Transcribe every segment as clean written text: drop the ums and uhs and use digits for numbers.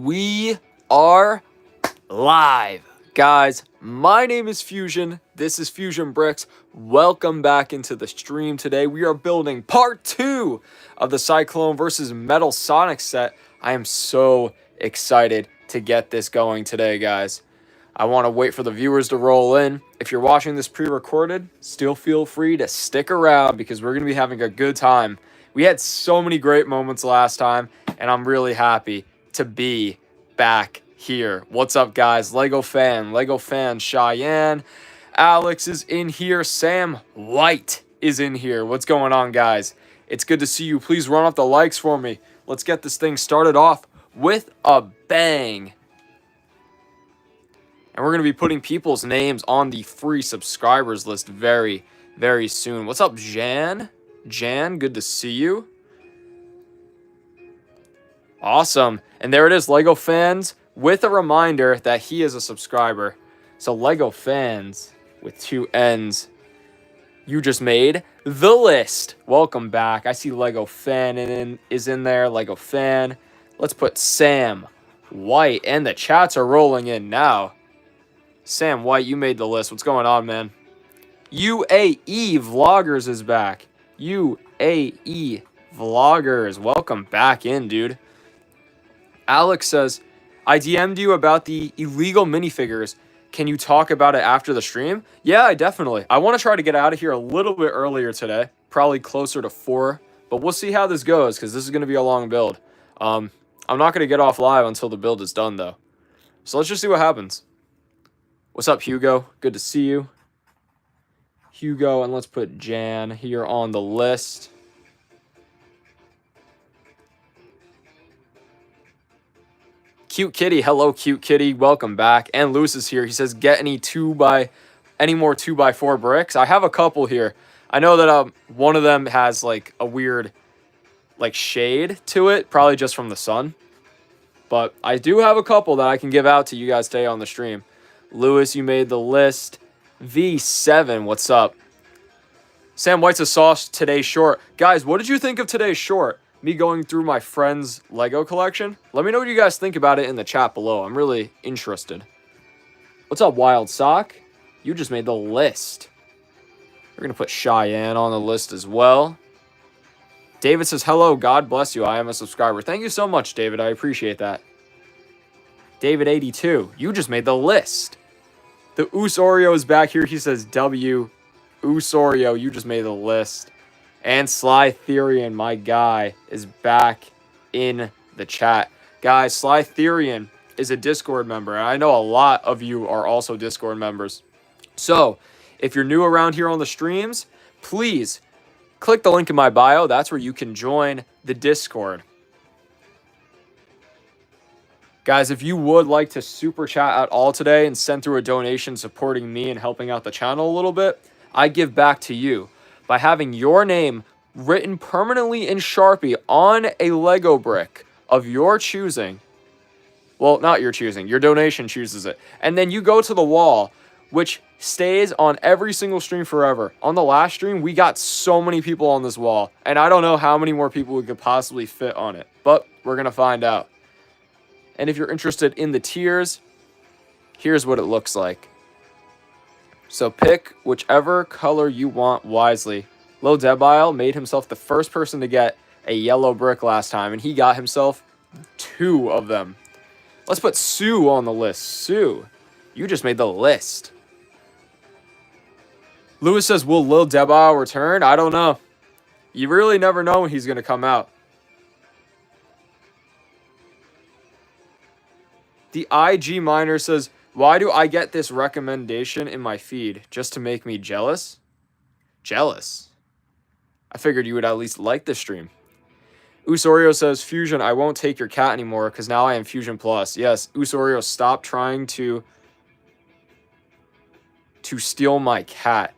And we are live. Guys, my name is Fusion. This is Fusion Bricks. Welcome back into the stream today. We are building part 2 of the Cyclone versus Metal Sonic set. I am so excited to get this going today, guys. I want to wait for the viewers to roll in. If you're watching this pre-recorded, still feel free to stick around because we're going to be having a good time. We had so many great moments last time, and I'm really happy to be back here. What's up, guys? Lego fan, Cheyenne. Alex is in here. Sam White is in here. What's going on, guys? It's good to see you. Please run off the likes for me. Let's get this thing started off with a bang. And we're going to be putting people's names on the free subscribers list very, very soon. What's up, Jan? Jan, good to see you. Awesome. And there it is, Lego fans, with a reminder that he is a subscriber. So Lego fans with 2 N's, you just made the list. Welcome back. I see Lego fan is in there. Lego fan. Let's put Sam White, and the chats are rolling in now. Sam White, you made the list. What's going on, man? UAE Vloggers is back. UAE Vloggers, welcome back in, dude. Alex says, I DM'd you about the illegal minifigures. Can you talk about it after the stream? Yeah, definitely. I want to try to get out of here a little bit earlier today, probably closer to 4, but we'll see how this goes because this is going to be a long build. I'm not going to get off live until the build is done, though. So let's just see what happens. What's up, Hugo? Good to see you. Hugo, and let's put Jan here on the list. Cute Kitty, hello, Cute Kitty. Welcome back. And Lewis is here. He says, get any more 2x4 bricks? I have a couple here. I know that one of them has like a weird like shade to it, probably just from the sun. But I do have a couple that I can give out to you guys today on the stream. Lewis, you made the list. V7, what's up? Sam White's a sauce today's short. Guys, what did you think of today's short? Me going through my friend's Lego collection? Let me know what you guys think about it in the chat below. I'm really interested. What's up, Wild Sock? You just made the list. We're going to put Cheyenne on the list as well. David says, hello, God bless you. I am a subscriber. Thank you so much, David. I appreciate that. David82, you just made the list. The Usorio is back here. He says, W. Usorio, you just made the list. And Sly Therian, my guy, is back in the chat. Guys, Sly Therian is a Discord member. And I know a lot of you are also Discord members. So, if you're new around here on the streams, please click the link in my bio. That's where you can join the Discord. Guys, if you would like to super chat at all today and send through a donation supporting me and helping out the channel a little bit, I give back to you by having your name written permanently in Sharpie on a Lego brick of your choosing. Well, not your choosing. Your donation chooses it. And then you go to the wall, which stays on every single stream forever. On the last stream, we got so many people on this wall, and I don't know how many more people we could possibly fit on it, but we're going to find out. And if you're interested in the tiers, here's what it looks like. So pick whichever color you want wisely. Lil Debile made himself the first person to get a yellow brick last time, and he got himself 2 of them. Let's put Sue on the list. Sue, you just made the list. Lewis says, will Lil Debile return? I don't know. You really never know when he's going to come out. The IG Miner says, why do I get this recommendation in my feed? Just to make me jealous? Jealous? I figured you would at least like this stream. Usorio says, Fusion, I won't take your cat anymore because now I am Fusion Plus. Yes, Usorio, stop trying to steal my cat.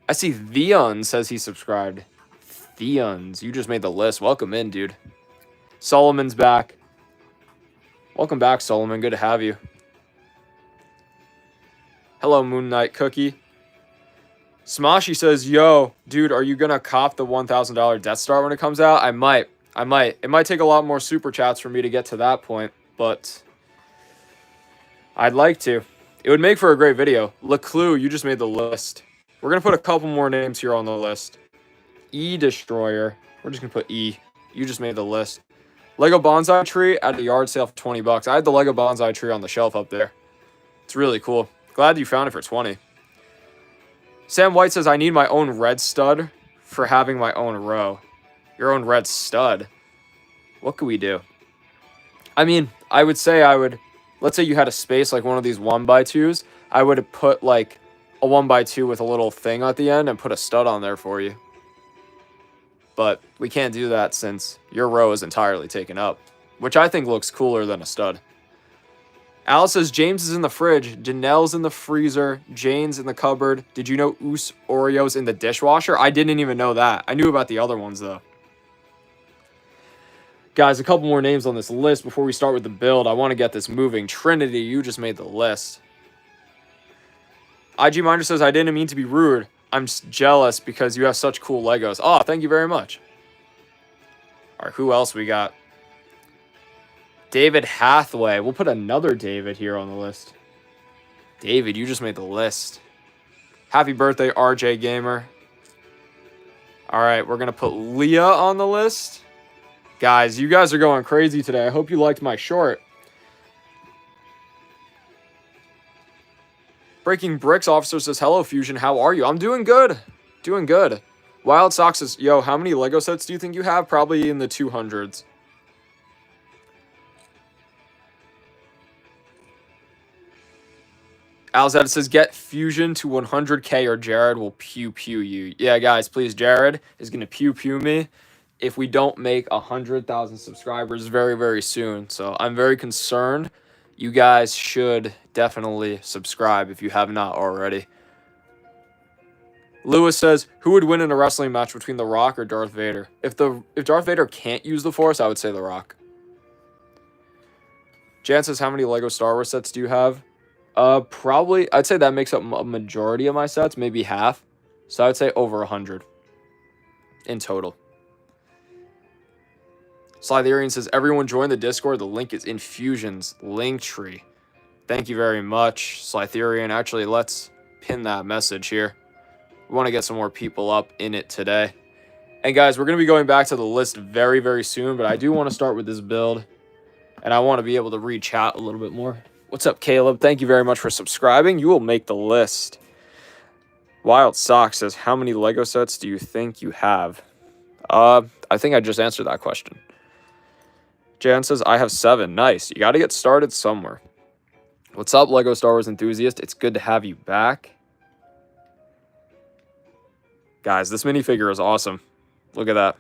I see Theon says he subscribed. Theons, you just made the list. Welcome in, dude. Solomon's back. Welcome back, Solomon. Good to have you. Hello, Moon Knight Cookie. Smashy says, yo, dude, are you going to cop the $1,000 Death Star when it comes out? I might. It might take a lot more super chats for me to get to that point. but I'd like to. It would make for a great video. Leclue, you just made the list. We're going to put a couple more names here on the list. E Destroyer. We're just going to put E. You just made the list. Lego bonsai tree at a yard sale for 20 bucks. I had the Lego bonsai tree on the shelf up there. It's really cool. Glad you found it for 20. Sam White says, I need my own red stud for having my own row. Your own red stud? What could we do? I mean, I would say let's say you had a space like one of these 1x2s. I would have put like a 1x2 with a little thing at the end and put a stud on there for you. But we can't do that since your row is entirely taken up, which I think looks cooler than a stud. Alice says, James is in the fridge, Janelle's in the freezer, Jane's in the cupboard. Did you know Oos Oreo's in the dishwasher? I didn't even know that. I knew about the other ones, though. Guys, a couple more names on this list before we start with the build. I want to get this moving. Trinity, you just made the list. IG Minder says, I didn't mean to be rude. I'm jealous because you have such cool Legos. Oh, thank you very much. All right, who else we got? David Hathaway. We'll put another David here on the list. David, you just made the list. Happy birthday, RJ Gamer. All right, we're going to put Leah on the list. Guys, you guys are going crazy today. I hope you liked my short. Breaking Bricks Officer says, hello, Fusion. How are you? I'm doing good. Doing good. Wild Sox says, yo, how many Lego sets do you think you have? Probably in the 200s. Alzad says, get Fusion to 100K or Jared will pew-pew you. Yeah, guys, please. Jared is going to pew-pew me if we don't make 100,000 subscribers very, very soon. So I'm very concerned. You guys should definitely subscribe if you have not already. Lewis says, who would win in a wrestling match between The Rock or Darth Vader? If Darth Vader can't use the Force, I would say The Rock. Jan says, how many Lego Star Wars sets do you have? Probably, I'd say that makes up a majority of my sets, maybe half. So I'd say over 100 in total. Slytherian says, everyone join the Discord. The link is in Fusion's link tree. Thank you very much, Slytherian. Actually, let's pin that message here. We want to get some more people up in it today. And guys, we're going to be going back to the list very, very soon. But I do want to start with this build. And I want to be able to read chat a little bit more. What's up, Caleb? Thank you very much for subscribing. You will make the list. Wild Sock says, how many Lego sets do you think you have? I think I just answered that question. Jan says, I have 7. Nice. You got to get started somewhere. What's up, Lego Star Wars enthusiast? It's good to have you back. Guys, this minifigure is awesome. Look at that.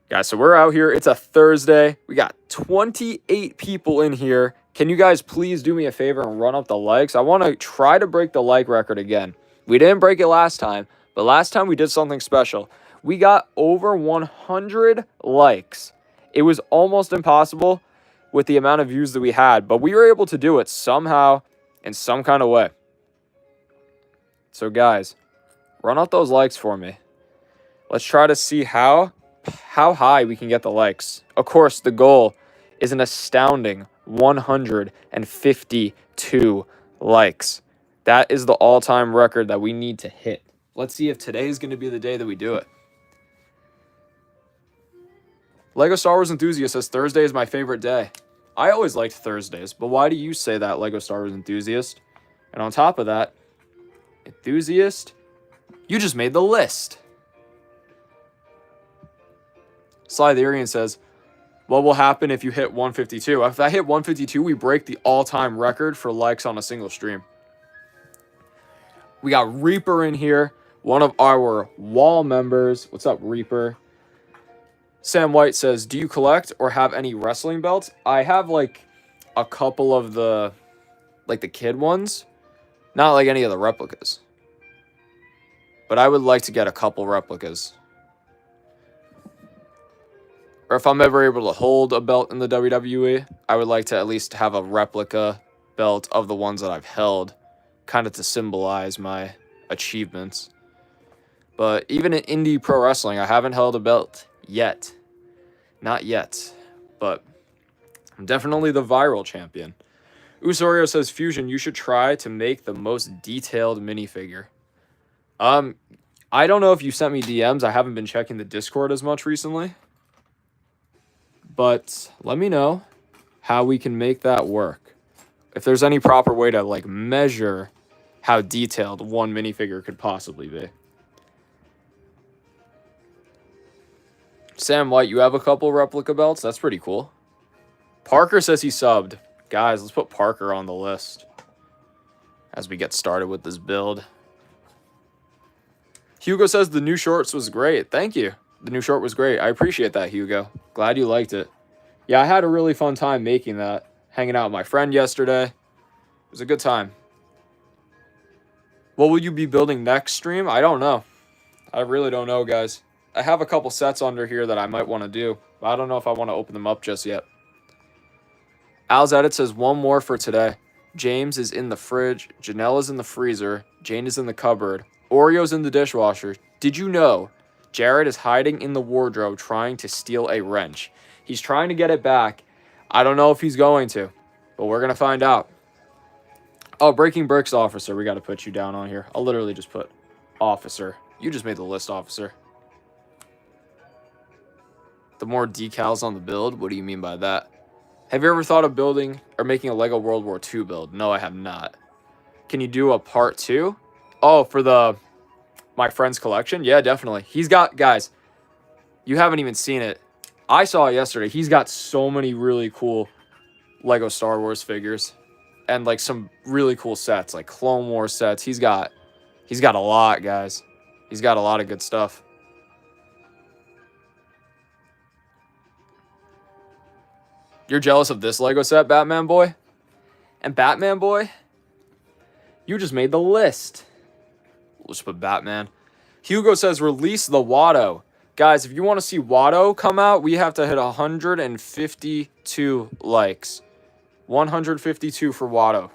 Guys, so we're out here. It's a Thursday. We got 28 people in here. Can you guys please do me a favor and run up the likes? I want to try to break the like record again. We didn't break it last time, but last time we did something special. We got over 100 likes. It was almost impossible with the amount of views that we had, but we were able to do it somehow in some kind of way. So guys, run up those likes for me. Let's try to see how high we can get the likes. Of course, the goal is an astounding 152 likes. That is the all-time record that we need to hit. Let's see if today is going to be the day that we do it. Lego Star Wars enthusiast says Thursday is my favorite day. I always liked Thursdays, but why do you say that, Lego Star Wars enthusiast? And on top of that, enthusiast, you just made the list. Slytherian says, what will happen if you hit 152? If I hit 152, we break the all-time record for likes on a single stream. We got Reaper in here, one of our wall members. What's up, Reaper? Sam White says, do you collect or have any wrestling belts? I have like a couple of the kid ones. Not like any of the replicas. But I would like to get a couple replicas. Or if I'm ever able to hold a belt in the WWE, I would like to at least have a replica belt of the ones that I've held. Kind of to symbolize my achievements. But even in indie pro wrestling, I haven't held a belt yet. Not yet, but I'm definitely the viral champion. Usorio says, Fusion, you should try to make the most detailed minifigure. I don't know if you sent me DMs. I haven't been checking the Discord as much recently. But let me know how we can make that work. If there's any proper way to like measure how detailed one minifigure could possibly be. Sam White, you have a couple replica belts? That's pretty cool. Parker says he subbed. Guys, let's put Parker on the list as we get started with this build. Hugo says the new shorts was great. Thank you. The new short was great. I appreciate that, Hugo. Glad you liked it. Yeah, I had a really fun time making that. Hanging out with my friend yesterday. It was a good time. What will you be building next stream? I don't know. I really don't know, guys. I have a couple sets under here that I might want to do, but I don't know if I want to open them up just yet. Al's Edit says one more for today. James is in the fridge. Janelle is in the freezer. Jane is in the cupboard. Oreo's in the dishwasher. Did you know Jared is hiding in the wardrobe trying to steal a wrench? He's trying to get it back. I don't know if he's going to, but we're going to find out. Oh, Breaking Bricks officer. We got to put you down on here. I'll literally just put officer. You just made the list, officer. The more decals on the build? What do you mean by that? Have you ever thought of building or making a Lego World War II build? No, I have not. Can you do a part 2? Oh, for my friend's collection? Yeah, definitely. He's got, guys, you haven't even seen it. I saw it yesterday. He's got so many really cool Lego Star Wars figures and like some really cool sets, like Clone Wars sets. He's got a lot, guys. He's got a lot of good stuff. You're jealous of this Lego set, Batman Boy? And Batman Boy, you just made the list. Let's put Batman. Hugo says release the Watto. Guys, if you want to see Watto come out, we have to hit 152 likes. 152 for Watto.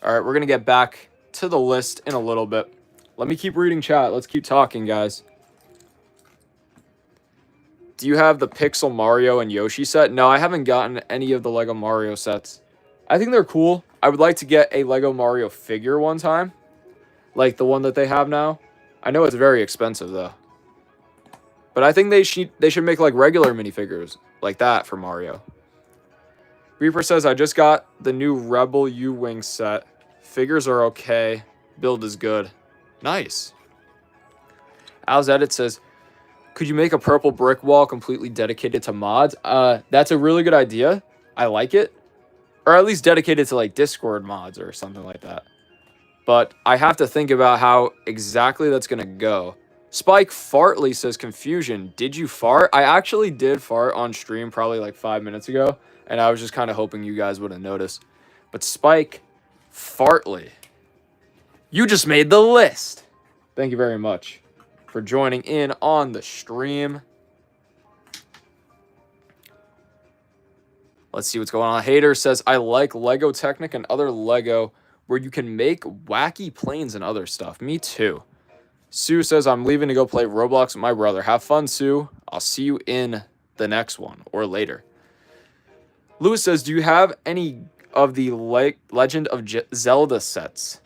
All right, we're going to get back to the list in a little bit. Let me keep reading chat. Let's keep talking, guys. Do you have the Pixel Mario and Yoshi set? No, I haven't gotten any of the Lego Mario sets. I think they're cool. I would like to get a Lego Mario figure one time. Like the one that they have now. I know it's very expensive, though. But I think they should make like regular minifigures like that for Mario. Reaper says, I just got the new Rebel U-Wing set. Figures are okay. Build is good. Nice. Al's Edit says, could you make a purple brick wall completely dedicated to mods? That's a really good idea. I like it. Or at least dedicated to like Discord mods or something like that. But I have to think about how exactly that's going to go. Spike Fartley says, confusion. Did you fart? I actually did fart on stream probably like 5 minutes ago. And I was just kind of hoping you guys wouldn't notice. But Spike Fartley, you just made the list. Thank you very much for joining in on the stream. Let's see what's going on. Hater says, I like Lego Technic and other Lego where you can make wacky planes and other stuff. Me too. Sue says, I'm leaving to go play Roblox with my brother. Have fun, Sue. I'll see you in the next one or later. Lewis says, do you have any of the Legend of Zelda sets?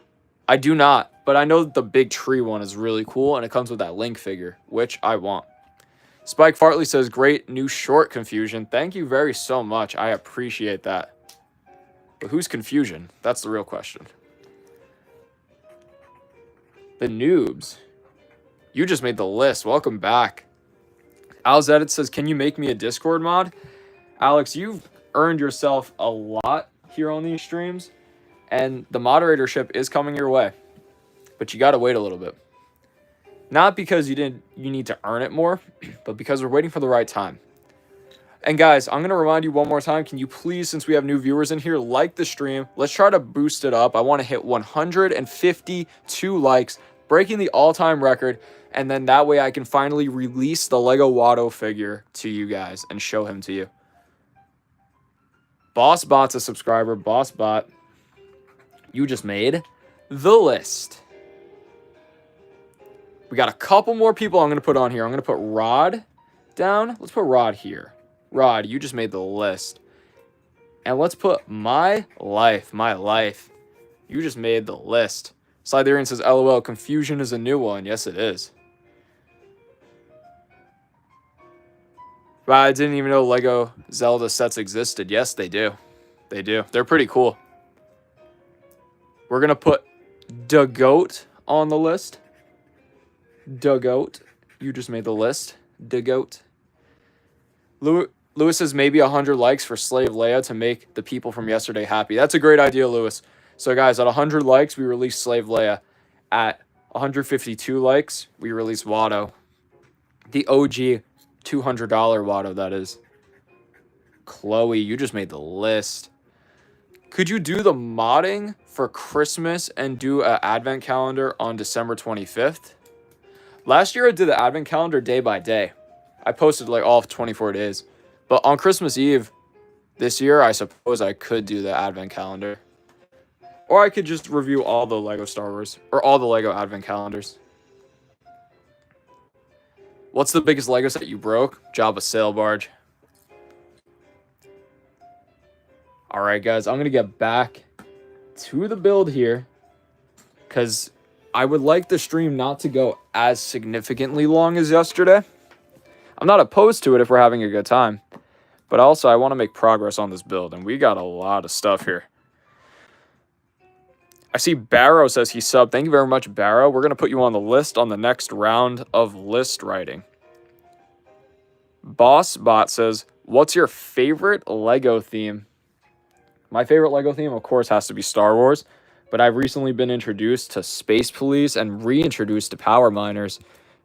I do not, but I know that the big tree one is really cool, and it comes with that Link figure, which I want. Spike Fartley says, great new short, Confusion. Thank you very so much. I appreciate that. But who's Confusion? That's the real question. The noobs. You just made the list. Welcome back. Al's Edit says, can you make me a Discord mod? Alex, you've earned yourself a lot here on these streams, and the moderatorship is coming your way. But you got to wait a little bit. Not because you need to earn it more, but because we're waiting for the right time. And guys, I'm going to remind you one more time, can you please, since we have new viewers in here, like the stream. Let's try to boost it up. I want to hit 152 likes, breaking the all-time record, and then that way I can finally release the Lego Watto figure to you guys and show him to you. Boss Bot's a subscriber. Boss Bot, you just made the list. We got a couple more people I'm going to put on here. I'm going to put Rod, down. Let's put Rod here. Rod, you just made the list. And let's put my life. You just made the list. Sliderian says, LOL, confusion is a new one. Yes, it is. Wow, I didn't even know Lego Zelda sets existed. Yes, they do. They do. They're pretty cool. We're going to put the GOAT on the list. The GOAT. You just made the list. The GOAT. Lewis says maybe 100 likes for Slave Leia to make the people from yesterday happy. That's a great idea, Lewis. So, guys, at 100 likes, we release Slave Leia. At 152 likes, we release Watto. The OG $200 Watto, that is. Chloe, you just made the list. Could you do the modding for Christmas and do an advent calendar on December 25th? Last year, I did the advent calendar day by day. I posted like all of 24 days. But on Christmas Eve this year, I suppose I could do the advent calendar. Or I could just review all the Lego Star Wars, or all the Lego advent calendars. What's the biggest Lego set you broke? Jabba's sail barge. Alright, guys, I'm going to get back to the build here, because I would like the stream not to go as significantly long as yesterday. I'm not opposed to it if we're having a good time, but also I want to make progress on this build, and we got a lot of stuff here. I see Barrow says he subbed. Thank you very much, Barrow. We're going to put you on the list on the next round of list writing. BossBot says, what's your favorite Lego theme? My favorite Lego theme, of course, has to be Star Wars, but I've recently been introduced to Space Police and reintroduced to Power Miners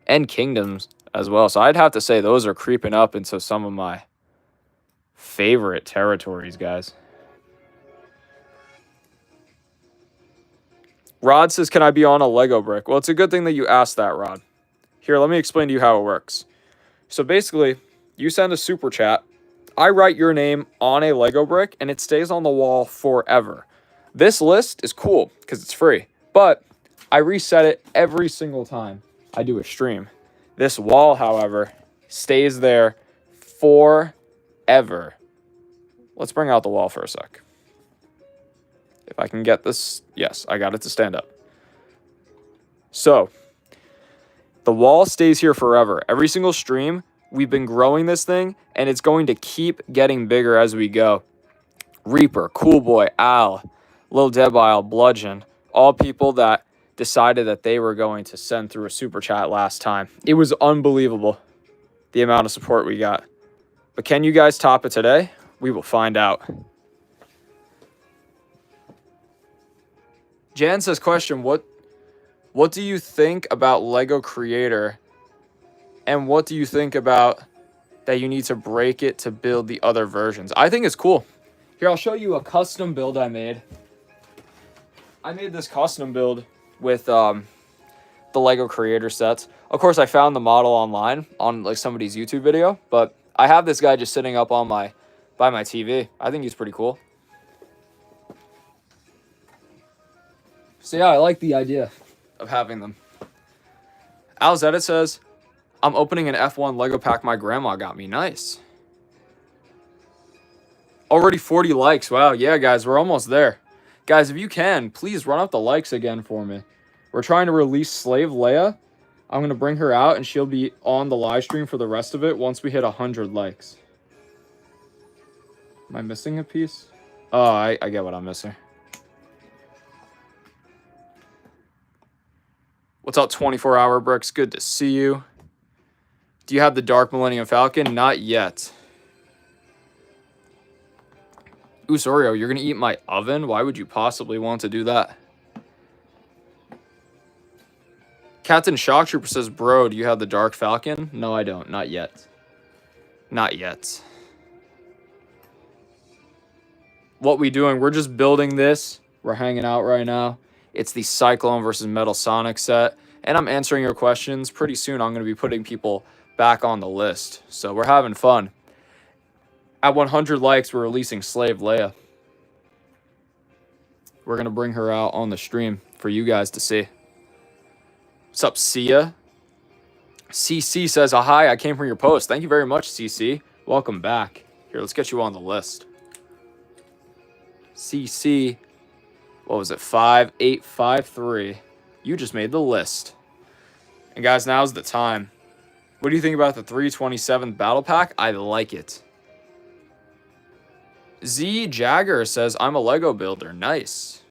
and Kingdoms as well. So I'd have to say those are creeping up into some of my favorite territories, guys. Rod says, can I be on a Lego brick? Well, it's a good thing that you asked that, Rod. Here, let me explain to you how it works. So basically, you send a super chat. I write your name on a Lego brick, and it stays on the wall forever. This list is cool because it's free, but I reset it every single time I do a stream. This wall, however, stays there forever. Let's bring out the wall for a sec. If I can get this, yes, I got it to stand up. So, the wall stays here forever. Every single stream, we've been growing this thing, and it's going to keep getting bigger as we go. Reaper, Cool Boy, Al, Lil Debile, Bludgeon, all people that decided that they were going to send through a super chat last time. It was unbelievable, the amount of support we got. But can you guys top it today? We will find out. Jan says, question, what do you think about Lego Creator? And what do you think about that you need to break it to build the other versions? I think it's cool. Here, I'll show you a custom build I made. I made this custom build with the Lego Creator sets. Of course, I found the model online on like somebody's YouTube video, but I have this guy just sitting up on by my TV. I think he's pretty cool. So yeah, I like the idea of having them. Alzetta says, I'm opening an F1 Lego pack my grandma got me. Nice. Already 40 likes. Wow, yeah, guys, we're almost there. Guys, if you can, please run up the likes again for me. We're trying to release Slave Leia. I'm going to bring her out, and she'll be on the live stream for the rest of it once we hit 100 likes. Am I missing a piece? Oh, I get what I'm missing. What's up, 24-hour Bricks? Good to see you. Do you have the Dark Millennium Falcon? Not yet. Ooh, Sorio, you're going to eat my oven? Why would you possibly want to do that? Captain Shock Trooper says, bro, do you have the Dark Falcon? No, I don't. Not yet. Not yet. What we doing? We're just building this. We're hanging out right now. It's the Cyclone versus Metal Sonic set. And I'm answering your questions. Pretty soon, I'm going to be putting people back on the list. So we're having fun. At 100 likes, we're releasing Slave Leia. We're going to bring her out on the stream for you guys to see. What's up, Sia? CC says, hi, I came from your post. Thank you very much, CC. Welcome back. Here, let's get you on the list. CC, what was it, 5853. You just made the list. And guys, now's the time. What do you think about the 327th battle pack? I like it. Z Jagger says, I'm a Lego builder. Nice.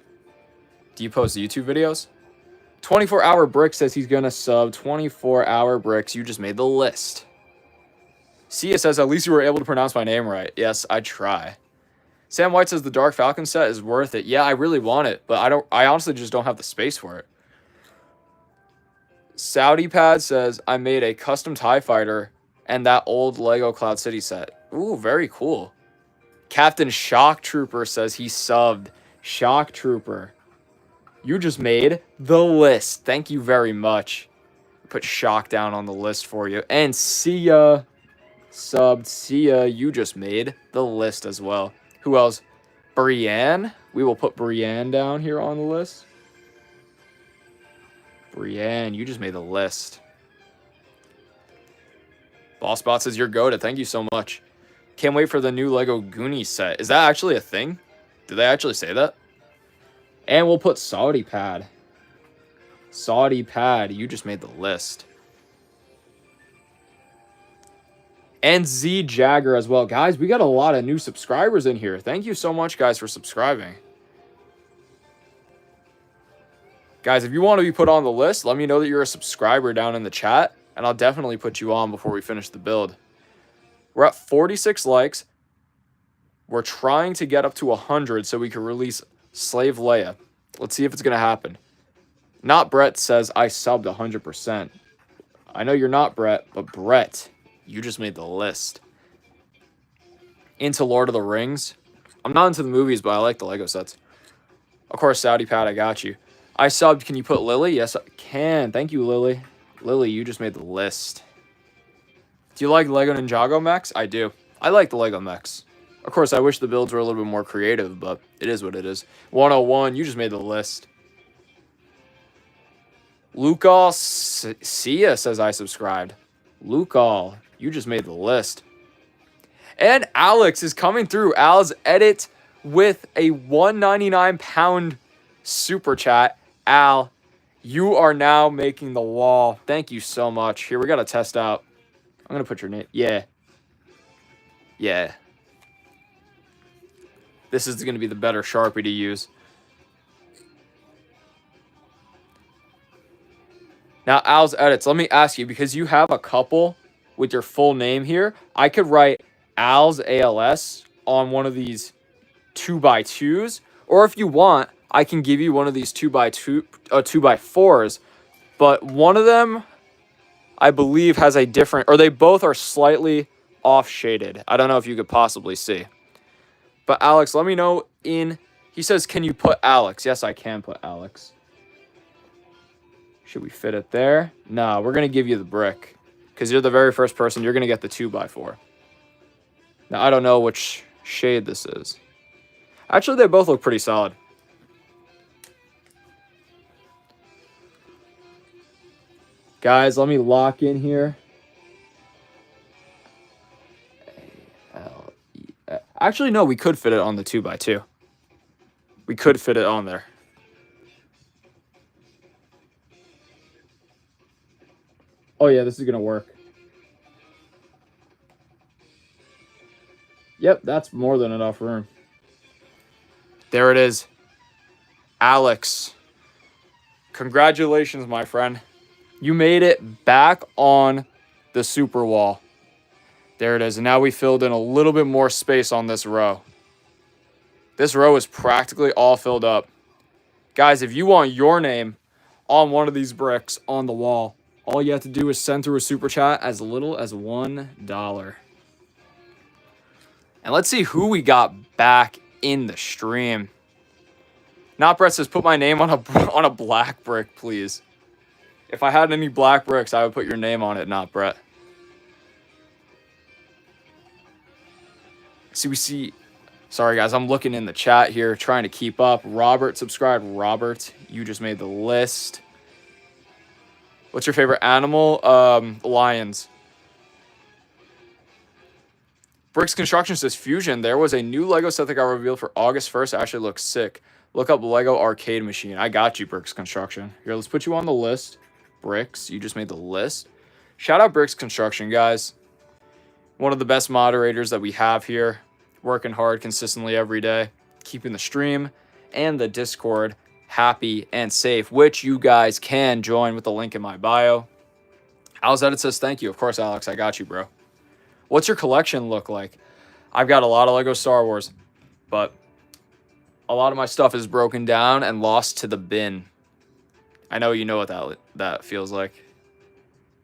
Do you post YouTube videos? 24-hour Brick says he's going to sub. 24-hour Bricks, you just made the list. Sia says, at least you were able to pronounce my name right. Yes, I try. Sam White says the Dark Falcon set is worth it. Yeah, I really want it, but I honestly just don't have the space for it. Saudi Pad says, I made a custom TIE fighter and that old Lego Cloud City set. Ooh, very cool. Captain Shock Trooper says he subbed. Shock Trooper, you just made the list. Thank you very much. Put Shock down on the list for you. And Sia subbed. Sia, you just made the list as well. Who else? Brienne. We will put Brienne down here on the list. Brienne, you just made the list. Bossbot says you're goated. Thank you so much. Can't wait for the new Lego Goonies set. Is that actually a thing? Did they actually say that? And we'll put Saudi Pad. Saudi Pad, you just made the list. And Z Jagger as well. Guys, we got a lot of new subscribers in here. Thank you so much, guys, for subscribing. Guys, if you want to be put on the list, let me know that you're a subscriber down in the chat, and I'll definitely put you on before we finish the build. We're at 46 likes. We're trying to get up to 100 so we can release Slave Leia. Let's see if it's going to happen. Not Brett says, I subbed 100%. I know you're not Brett, but Brett, you just made the list. Into Lord of the Rings. I'm not into the movies, but I like the Lego sets. Of course, Saudi Pat, I got you. I subbed. Can you put Lily? Yes, I can. Thank you, Lily. Lily, you just made the list. Do you like Lego Ninjago mechs? I do. I like the Lego mechs. Of course, I wish the builds were a little bit more creative, but it is what it is. 101, you just made the list. Lukal Sia says I subscribed. Lukal, you just made the list. And Alex is coming through. Al's edit with a 199-pound super chat. Al, you are now making the wall. Thank you so much. Here, we got to test out. I'm going to put your name. Yeah. Yeah. This is going to be the better Sharpie to use. Now, Al's edits, let me ask you, because you have a couple with your full name here, I could write Al's ALS on one of these 2x2s, or if you want, I can give you one of these 2x4s, but one of them, I believe, has a different, or they both are slightly off shaded. I don't know if you could possibly see. But Alex, let me know in, he says, can you put Alex? Yes, I can put Alex. Should we fit it there? No, we're going to give you the brick. Because you're the very first person, you're going to get the 2x4. Now, I don't know which shade this is. Actually, they both look pretty solid. Guys, let me lock in here. Actually, no, we could fit it on the 2x2. We could fit it on there. Oh, yeah, this is going to work. Yep, that's more than enough room. There it is. Alex. Congratulations, my friend. You made it back on the super wall. There it is. And now we filled in a little bit more space on this row. This row is practically all filled up. Guys, if you want your name on one of these bricks on the wall, all you have to do is send through a super chat as little as $1. And let's see who we got back in the stream. Not Brett says, put my name on a black brick, please. If I had any black bricks, I would put your name on it, not Brett. See, sorry guys, I'm looking in the chat here, trying to keep up. Robert subscribed. Robert, you just made the list. What's your favorite animal? Lions. Bricks Construction says Fusion. There was a new Lego set that got revealed for August 1st. It actually looks sick. Look up Lego Arcade Machine. I got you, Bricks Construction. Here, let's put you on the list. Bricks, you just made the list. Shout out Bricks Construction, guys. One of the best moderators that we have here. Working hard consistently every day. Keeping the stream and the Discord happy and safe, which you guys can join with the link in my bio. Alex Edit says thank you. Of course, Alex, I got you, bro. What's your collection look like? I've got a lot of Lego Star Wars, but a lot of my stuff is broken down and lost to the bin. I know you know what that feels like.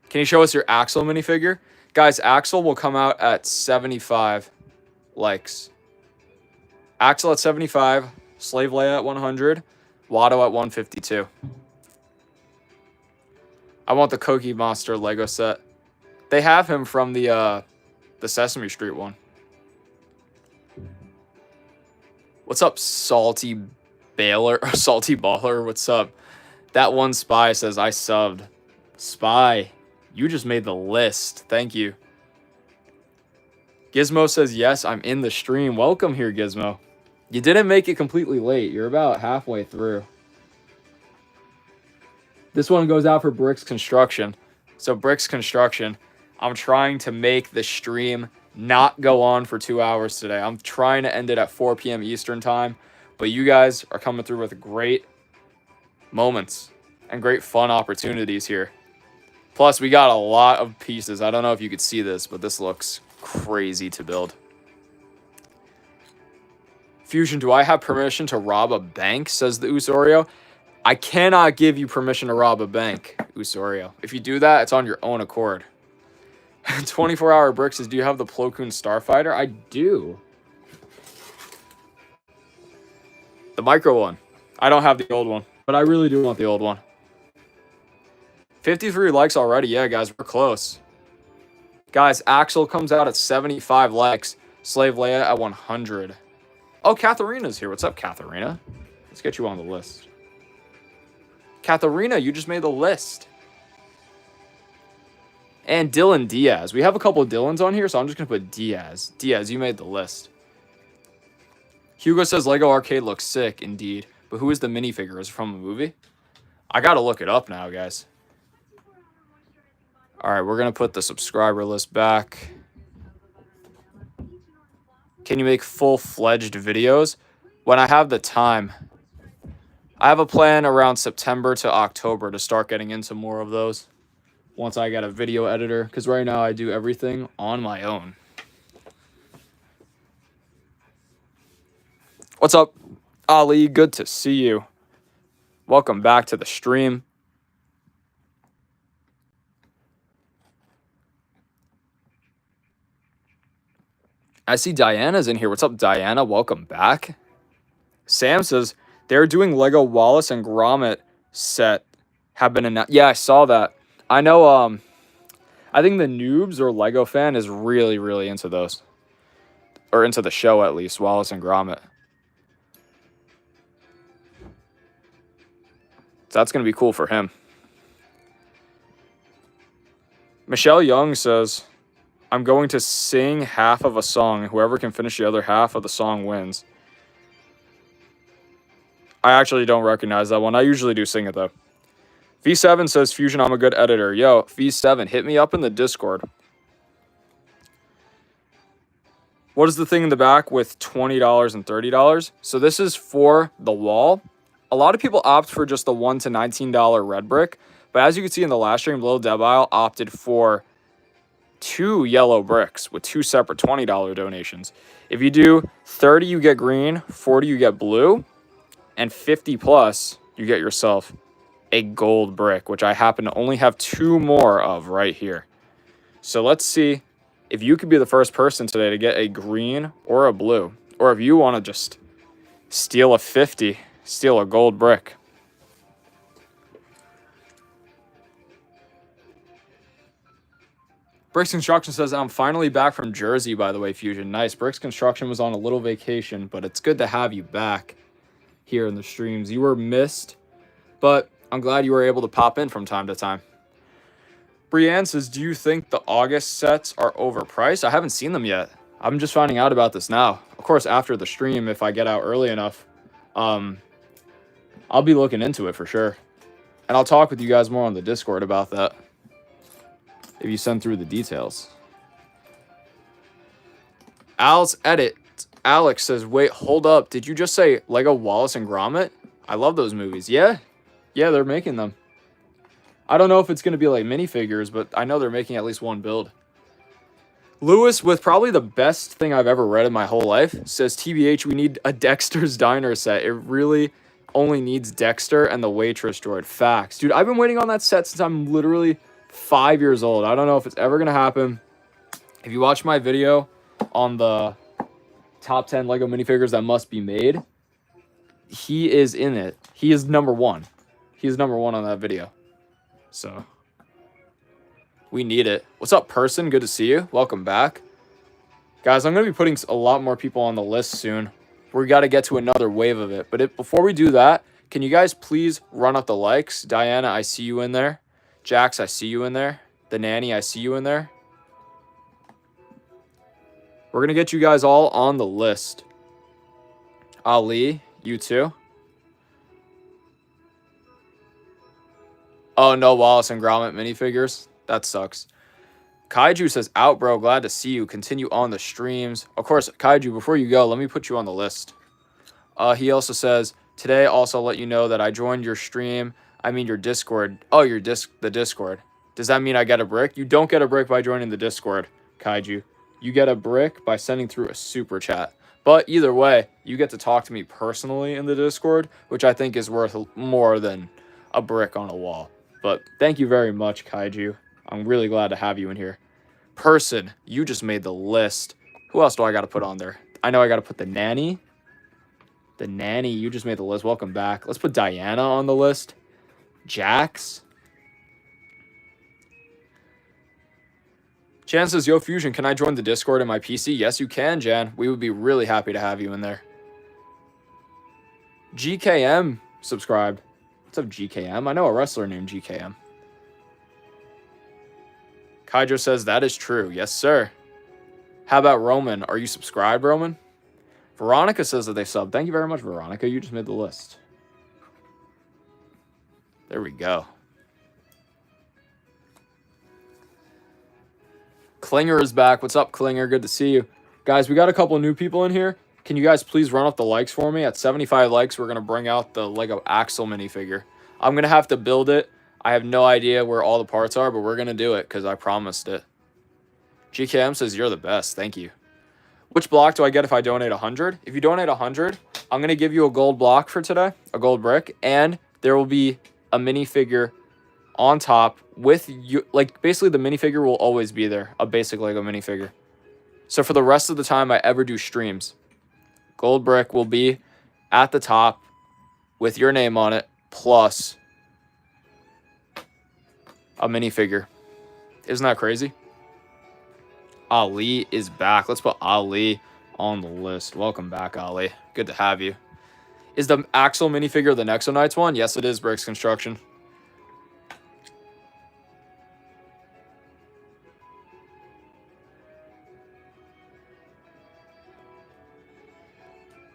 Can you show us your Axel minifigure? Guys, Axel will come out at 75 likes. Axel at 75, Slave Leia at 100, Watto at 152. I want the Cookie Monster Lego set. They have him from the Sesame Street one. What's up, Salty Baller or Salty Baller? What's up? That one Spy says I subbed. Spy, you just made the list. Thank you. Gizmo says yes, I'm in the stream. Welcome here, Gizmo. You didn't make it completely late. You're about halfway through. This one goes out for Bricks Construction. So Bricks Construction, I'm trying to make the stream not go on for 2 hours today. I'm trying to end it at 4 p.m. Eastern time. But you guys are coming through with great moments and great fun opportunities here. Plus, we got a lot of pieces. I don't know if you could see this, but this looks crazy to build. Fusion, do I have permission to rob a bank? Says the Usorio. I cannot give you permission to rob a bank, Usorio. If you do that, it's on your own accord. 24-hour Brick says, do you have the Plo Koon Starfighter? I do. The micro one. I don't have the old one, but I really do want the old one. 53 likes already. Yeah, guys, we're close. Guys, Axel comes out at 75 likes. Slave Leia at 100. Oh, Katharina's here. What's up, Katharina? Let's get you on the list. Katharina, you just made the list. And Dylan Diaz. We have a couple of Dylans on here, so I'm just going to put Diaz. Diaz, you made the list. Hugo says Lego Arcade looks sick, indeed. But who is the minifigure? Is it from a movie? I got to look it up now, guys. All right, we're going to put the subscriber list back. Can you make full-fledged videos? When I have the time. I have a plan around September to October to start getting into more of those. Once I get a video editor. Because right now I do everything on my own. What's up, Ali? Good to see you. Welcome back to the stream. I see Diana's in here. What's up, Diana? Welcome back. Sam says they're doing Lego Wallace and Gromit set have been announced. Yeah, I saw that. I know. I think the Noobs or Lego fan is really, really into those, or into the show at least. Wallace and Gromit. So that's gonna be cool for him. Michelle Young says, I'm going to sing half of a song. Whoever can finish the other half of the song wins. I actually don't recognize that one. I usually do sing it, though. V7 says, Fusion, I'm a good editor. Yo, V7, hit me up in the Discord. What is the thing in the back with $20 and $30? So this is for the wall. A lot of people opt for just the $1 to $19 red brick. But as you can see in the last stream, Lil Debile opted for 2 yellow bricks with 2 separate $20 donations. If you do 30, you get green, 40, you get blue, and 50 plus, you get yourself a gold brick, which I happen to only have 2 more of right here. So let's see if you could be the first person today to get a green or a blue, or if you want to just steal a 50, steal a gold brick. Bricks Construction says, I'm finally back from Jersey, by the way, Fusion. Nice. Bricks Construction was on a little vacation, but it's good to have you back here in the streams. You were missed, but I'm glad you were able to pop in from time to time. Brienne says, do you think the August sets are overpriced? I haven't seen them yet. I'm just finding out about this now. Of course, after the stream, if I get out early enough, I'll be looking into it for sure. And I'll talk with you guys more on the Discord about that, if you send through the details. Al's edit. Alex says, wait, hold up. Did you just say Lego Wallace and Gromit? I love those movies. Yeah. Yeah, they're making them. I don't know if it's going to be like minifigures, but I know they're making at least one build. Lewis, with probably the best thing I've ever read in my whole life, says, TBH, we need a Dexter's Diner set. It really only needs Dexter and the waitress droid. Facts. Dude, I've been waiting on that set since I'm literally 5 years old. I don't know if it's ever going to happen. If you watch my video on the top 10 Lego minifigures that must be made, he is in it. He is number one. He is number one on that video. So, we need it. What's up, person? Good to see you. Welcome back. Guys, I'm going to be putting a lot more people on the list soon. We got to get to another wave of it. But before we do that, can you guys please run up the likes? Diana, I see you in there. Jax, I see you in there. The Nanny, I see you in there. We're going to get you guys all on the list. Ali, you too. Oh, no Wallace and Gromit minifigures. That sucks. Kaiju says, out, bro. Glad to see you. Continue on the streams. Of course, Kaiju, before you go, let me put you on the list. He also says, today also let you know that I joined your stream. I mean your Discord. Oh, the Discord. Does that mean I get a brick? You don't get a brick by joining the Discord, Kaiju. You get a brick by sending through a super chat. But either way, you get to talk to me personally in the Discord, which I think is worth more than a brick on a wall. But thank you very much, Kaiju. I'm really glad to have you in here. Person, you just made the list. Who else do I got to put on there? I know I got to put the Nanny. The Nanny, you just made the list. Welcome back. Let's put Diana on the list. Jax. Jan says, yo, Fusion, can I join the Discord in my PC? Yes, you can, Jan. We would be really happy to have you in there. GKM subscribed. What's up, GKM? I know a wrestler named GKM. Kaijo says, that is true. Yes, sir. How about Roman? Are you subscribed, Roman? Veronica says that they subbed. Thank you very much, Veronica. You just made the list. There we go. Klinger is back. What's up, Klinger? Good to see you. Guys, we got a couple new people in here. Can you guys please run up the likes for me? At 75 likes, we're going to bring out the Lego Axle minifigure. I'm going to have to build it. I have no idea where all the parts are, but we're going to do it because I promised it. GKM says, you're the best. Thank you. Which block do I get if I donate 100? If you donate 100, I'm going to give you a gold block for today, a gold brick, and there will be a minifigure on top with you. Like, basically, the minifigure will always be there, a basic Lego minifigure. So for the rest of the time I ever do streams, gold brick will be at the top with your name on it, plus a minifigure. Isn't that crazy? Ali is back. Let's put Ali on the list. Welcome back, Ali. Good to have you. Is the Axle minifigure the Nexo Knights one? Yes, it is, Bricks Construction.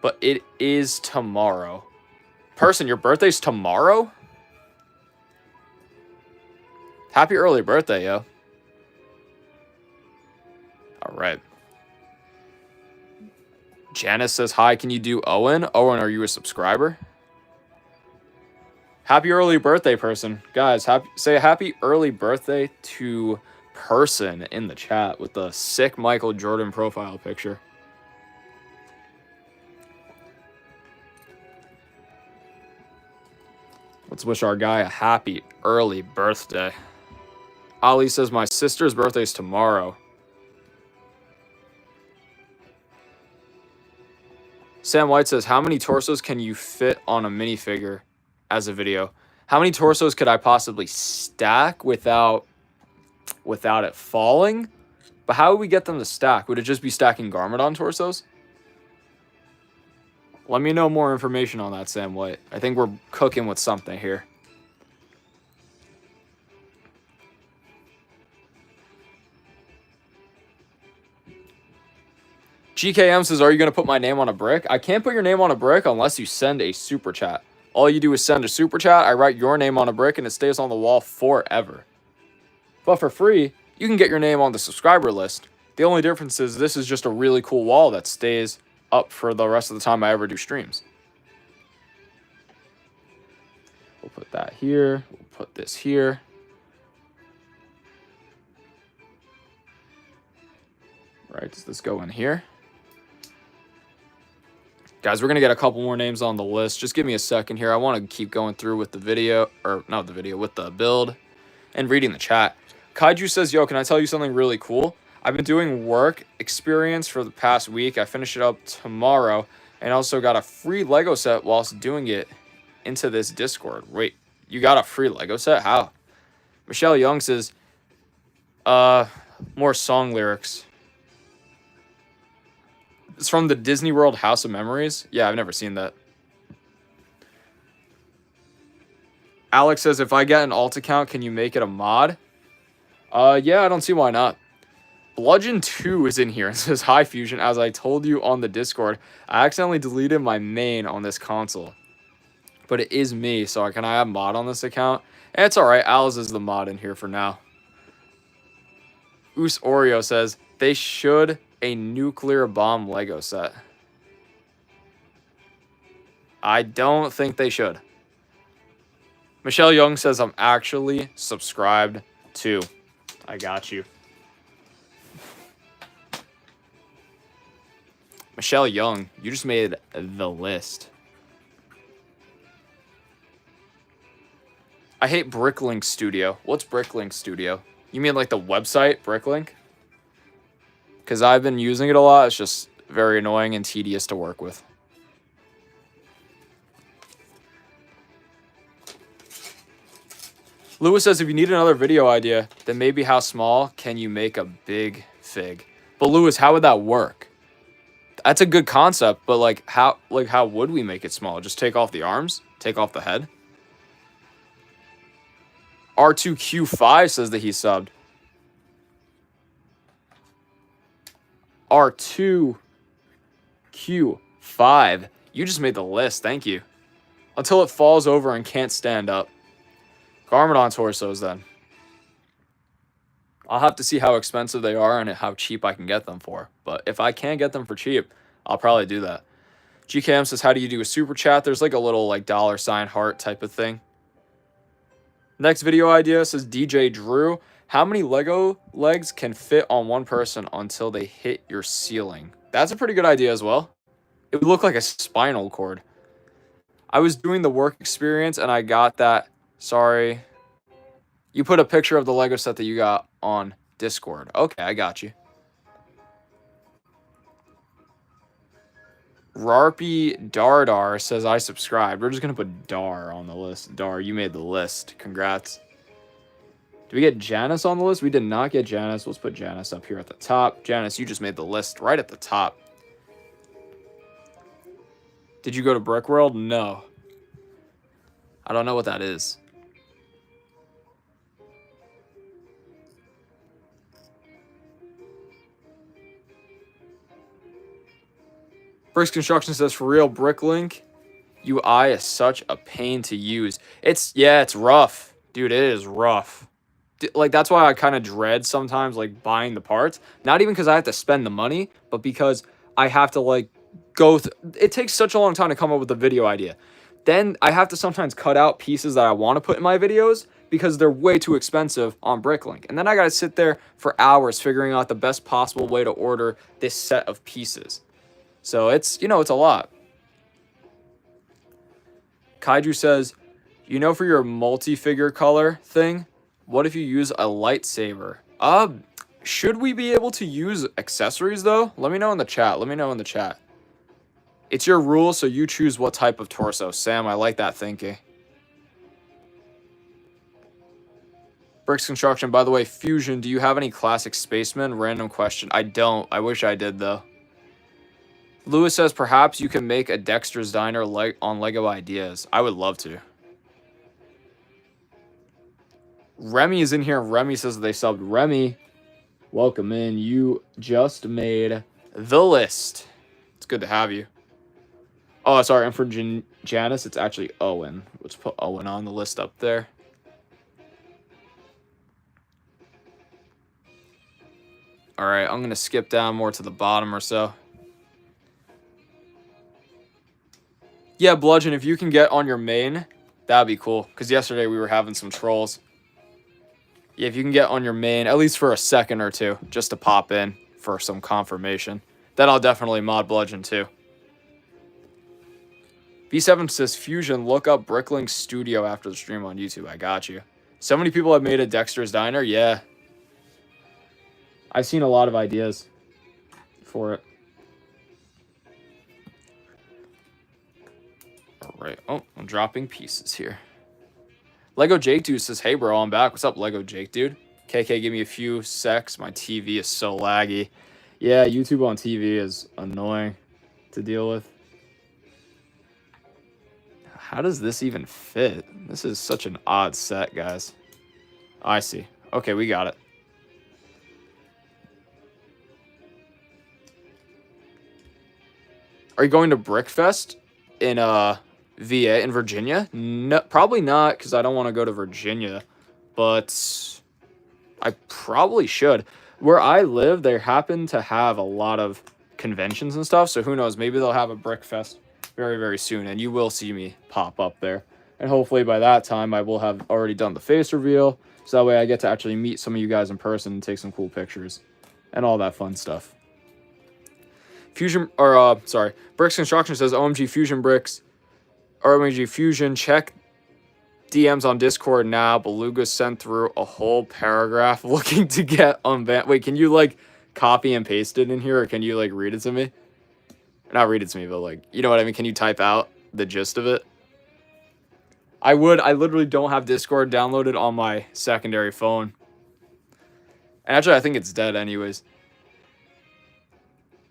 But it is tomorrow. Person, your birthday's tomorrow? Happy early birthday, yo. All right. Janice says, hi, can you do Owen? Owen, are you a subscriber? Happy early birthday, person. Guys, say a happy early birthday to person in the chat with the sick Michael Jordan profile picture. Let's wish our guy a happy early birthday. Ali says, my sister's birthday is tomorrow. Sam White says, how many torsos can you fit on a minifigure as a video? How many torsos could I possibly stack without it falling? But how would we get them to stack? Would it just be stacking Garmadon torsos? Let me know more information on that, Sam White. I think we're cooking with something here. GKM says, are you going to put my name on a brick? I can't put your name on a brick unless you send a super chat. All you do is send a super chat. I write your name on a brick and it stays on the wall forever. But for free, you can get your name on the subscriber list. The only difference is this is just a really cool wall that stays up for the rest of the time I ever do streams. We'll put that here. We'll put this here. Right, does this go in here? Guys, we're going to get a couple more names on the list. Just give me a second here. I want to keep going through with the video, or not the video, with the build and reading the chat. Kaiju says, yo, can I tell you something really cool? I've been doing work experience for the past week. I finish it up tomorrow and also got a free Lego set whilst doing it into this Discord. Wait, you got a free Lego set? How? Michelle Young says, more song lyrics. It's from the Disney World House of Memories. Yeah, I've never seen that. Alex says, if I get an alt account, can you make it a mod? Yeah, I don't see why not. Bludgeon2 is in here and says, hi, Fusion. As I told you on the Discord, I accidentally deleted my main on this console. But it is me, so can I have mod on this account? And it's alright, Alice is the mod in here for now. Oos Oreo says, they should a nuclear bomb Lego set. I don't think they should. Michelle Young says, I'm actually subscribed to. I got you. Michelle Young, you just made the list. I hate Bricklink Studio. What's Bricklink Studio? You mean like the website, Bricklink? Because I've been using it a lot. It's just very annoying and tedious to work with. Lewis says, if you need another video idea, then maybe how small can you make a big fig? But Lewis, how would that work? That's a good concept, but how would we make it small? Just take off the arms? Take off the head? R2Q5 says that he subbed. R2Q5. You just made the list. Thank you. Until it falls over and can't stand up. Garmadon torsos then. I'll have to see how expensive they are and how cheap I can get them for. But if I can get them for cheap, I'll probably do that. GKM says, how do you do a super chat? There's like a little $ heart type of thing. Next video idea says DJ Drew. How many Lego legs can fit on one person until they hit your ceiling? That's a pretty good idea as well. It would look like a spinal cord. I was doing the work experience and I got that. Sorry. You put a picture of the Lego set that you got on Discord. Okay, I got you. Rarpy Dardar says, I subscribed. We're just going to put Dar on the list. Dar, you made the list. Congrats. Did we get Janice on the list? We did not get Janice. Let's put Janice up here at the top. Janice, you just made the list right at the top. Did you go to Brick World? No. I don't know what that is. Bricks Construction says, for real, Bricklink UI is such a pain to use. It's rough. Dude, it is rough. That's why I kind of dread sometimes, buying the parts. Not even because I have to spend the money, but because I have to, go through. It takes such a long time to come up with a video idea. Then I have to sometimes cut out pieces that I want to put in my videos because they're way too expensive on Bricklink. And then I got to sit there for hours figuring out the best possible way to order this set of pieces. So it's a lot. Kaiju says, for your multi-figure color thing, what if you use a lightsaber? Should we be able to use accessories though? Let me know in the chat. It's your rule, so you choose what type of torso. Sam, I like that thinking. Bricks Construction, by the way, Fusion, do you have any classic spacemen? Random question. I don't. I wish I did though. Lewis says, perhaps you can make a Dexter's Diner on Lego Ideas. I would love to. Remy is in here. Remy says they subbed. Remy, welcome in. You just made the list. It's good to have you. Oh, sorry. And for Janice, it's actually Owen. Let's put Owen on the list up there. All right, I'm going to skip down more to the bottom or so. Yeah, Bludgeon, if you can get on your main, that'd be cool. Because yesterday we were having some trolls. Yeah, if you can get on your main, at least for a second or two, just to pop in for some confirmation, then I'll definitely mod Bludgeon too. V7 says, Fusion, look up Bricklink Studio after the stream on YouTube. I got you. So many people have made a Dexter's Diner. Yeah. I've seen a lot of ideas for it. All right. Oh, I'm dropping pieces here. Lego Jake Dude says, hey, bro, I'm back. What's up, Lego Jake Dude? KK, give me a few secs. My TV is so laggy. Yeah, YouTube on TV is annoying to deal with. How does this even fit? This is such an odd set, guys. I see. Okay, we got it. Are you going to Brickfest in VA in Virginia? No, probably not, because I don't want to go to Virginia, but I probably should. Where I live, they happen to have a lot of conventions and stuff, so who knows? Maybe they'll have a Brickfest very, very soon, and you will see me pop up there. And hopefully by that time, I will have already done the face reveal, so that way I get to actually meet some of you guys in person and take some cool pictures and all that fun stuff. Bricks Construction says, OMG Fusion Bricks, or OMG Fusion, check DMs on Discord now. Beluga sent through a whole paragraph looking to get unbanned. Wait, can you, like, copy and paste it in here, or can you, like, read it to me? Not read it to me, but, like, you know what I mean? Can you type out the gist of it? I would. I literally don't have Discord downloaded on my secondary phone. And actually, I think it's dead anyways.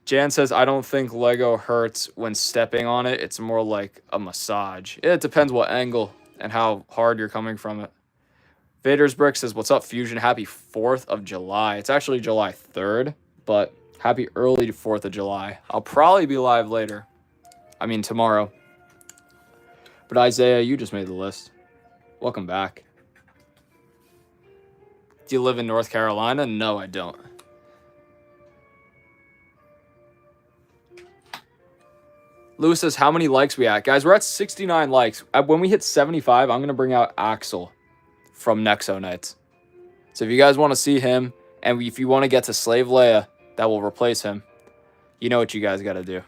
Jan says, I don't think Lego hurts when stepping on it. It's more like a massage. It depends what angle and how hard you're coming from it. Vader's Brick says, what's up, Fusion? Happy 4th of July. It's actually July 3rd, but happy early 4th of July. I'll probably be live later. I mean, tomorrow. But Isaiah, you just made the list. Welcome back. Do you live in North Carolina? No, I don't. Lewis says, how many likes we at? Guys, we're at 69 likes. When we hit 75, I'm going to bring out Axel from Nexo Nights. So if you guys want to see him, and if you want to get to Slave Leia, that will replace him, you know what you guys got to do.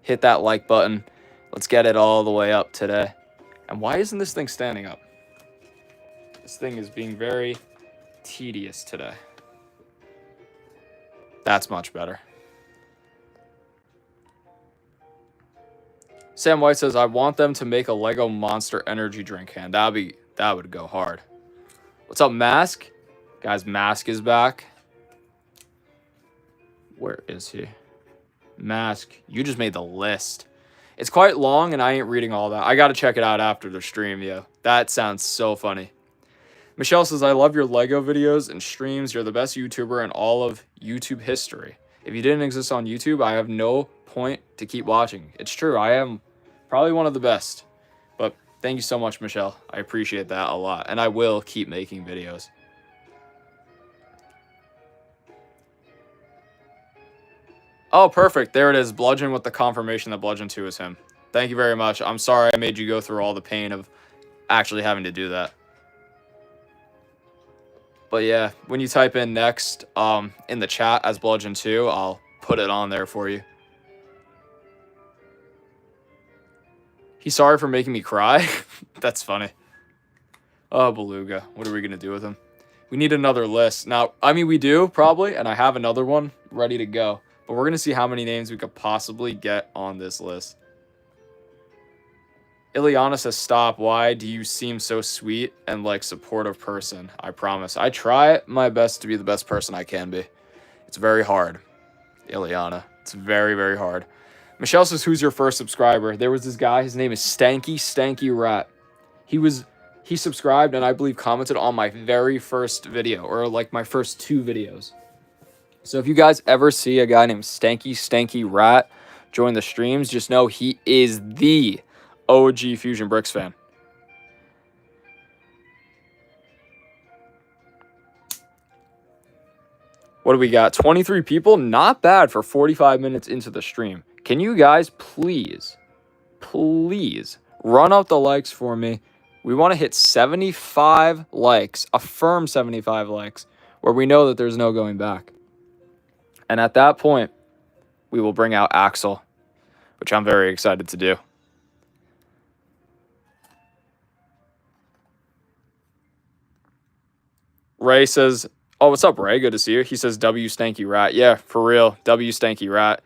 Hit that like button. Let's get it all the way up today. And why isn't this thing standing up? This thing is being very tedious today. That's much better. Sam White says, I want them to make a Lego Monster Energy drink can. That would go hard. What's up, Mask? Guys, Mask is back. Where is he? Mask, you just made the list. It's quite long, and I ain't reading all that. I got to check it out after the stream, yo. That sounds so funny. Michelle says, I love your Lego videos and streams. You're the best YouTuber in all of YouTube history. If you didn't exist on YouTube, I have no point to keep watching. It's true. I am probably one of the best. But thank you so much, Michelle. I appreciate that a lot. And I will keep making videos. Oh, perfect. There it is. Bludgeon with the confirmation that Bludgeon 2 is him. Thank you very much. I'm sorry I made you go through all the pain of actually having to do that. But yeah, when you type in next in the chat as Bludgeon 2, I'll put it on there for you. He's sorry for making me cry. That's funny. Oh, Beluga. What are we going to do with him? We need another list. Now, I mean, we do, probably, and I have another one ready to go. But we're going to see how many names we could possibly get on this list. Ileana says, stop. Why do you seem so sweet and like supportive person? I promise. I try my best to be the best person I can be. It's very hard, Ileana. It's very, very hard. Michelle says, who's your first subscriber? There was this guy. His name is Stanky Rat. He subscribed and I believe commented on my very first video, or like my first 2 videos. So if you guys ever see a guy named Stanky Rat join the streams, just know he is the OG Fusion Bricks fan. What do we got? 23 people? Not bad for 45 minutes into the stream. Can you guys please run up the likes for me? We want to hit 75 likes, a firm 75 likes, where we know that there's no going back. And at that point, we will bring out Axel, which I'm very excited to do. Ray says, oh, what's up, Ray? Good to see you. He says, W Stanky Rat. Yeah, for real. W Stanky Rat.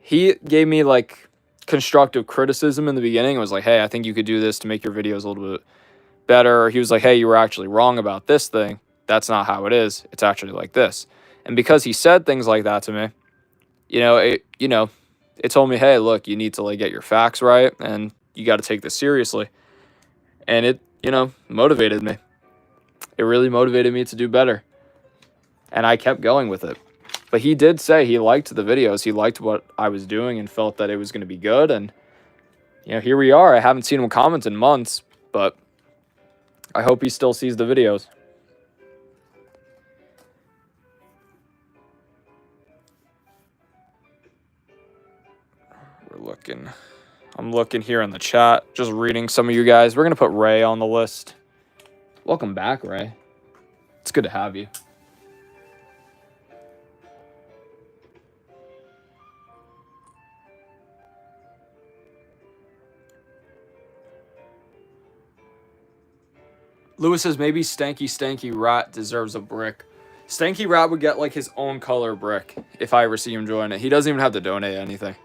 He gave me, like, constructive criticism in the beginning. It was like, hey, I think you could do this to make your videos a little bit better. He was like, hey, you were actually wrong about this thing. That's not how it is. It's actually like this. And because he said things like that to me, it told me, hey, look, you need to, like, get your facts right, and you got to take this seriously. And it, motivated me. It really motivated me to do better. And I kept going with it. But he did say he liked the videos. He liked what I was doing and felt that it was going to be good. And, here we are. I haven't seen him comment in months, but I hope he still sees the videos. I'm looking here in the chat, just reading some of you guys. We're going to put Ray on the list. Welcome back, Ray. It's good to have you. Lewis says maybe Stanky Rat deserves a brick. Stanky Rat would get, like, his own color brick if I ever see him join it. He doesn't even have to donate anything.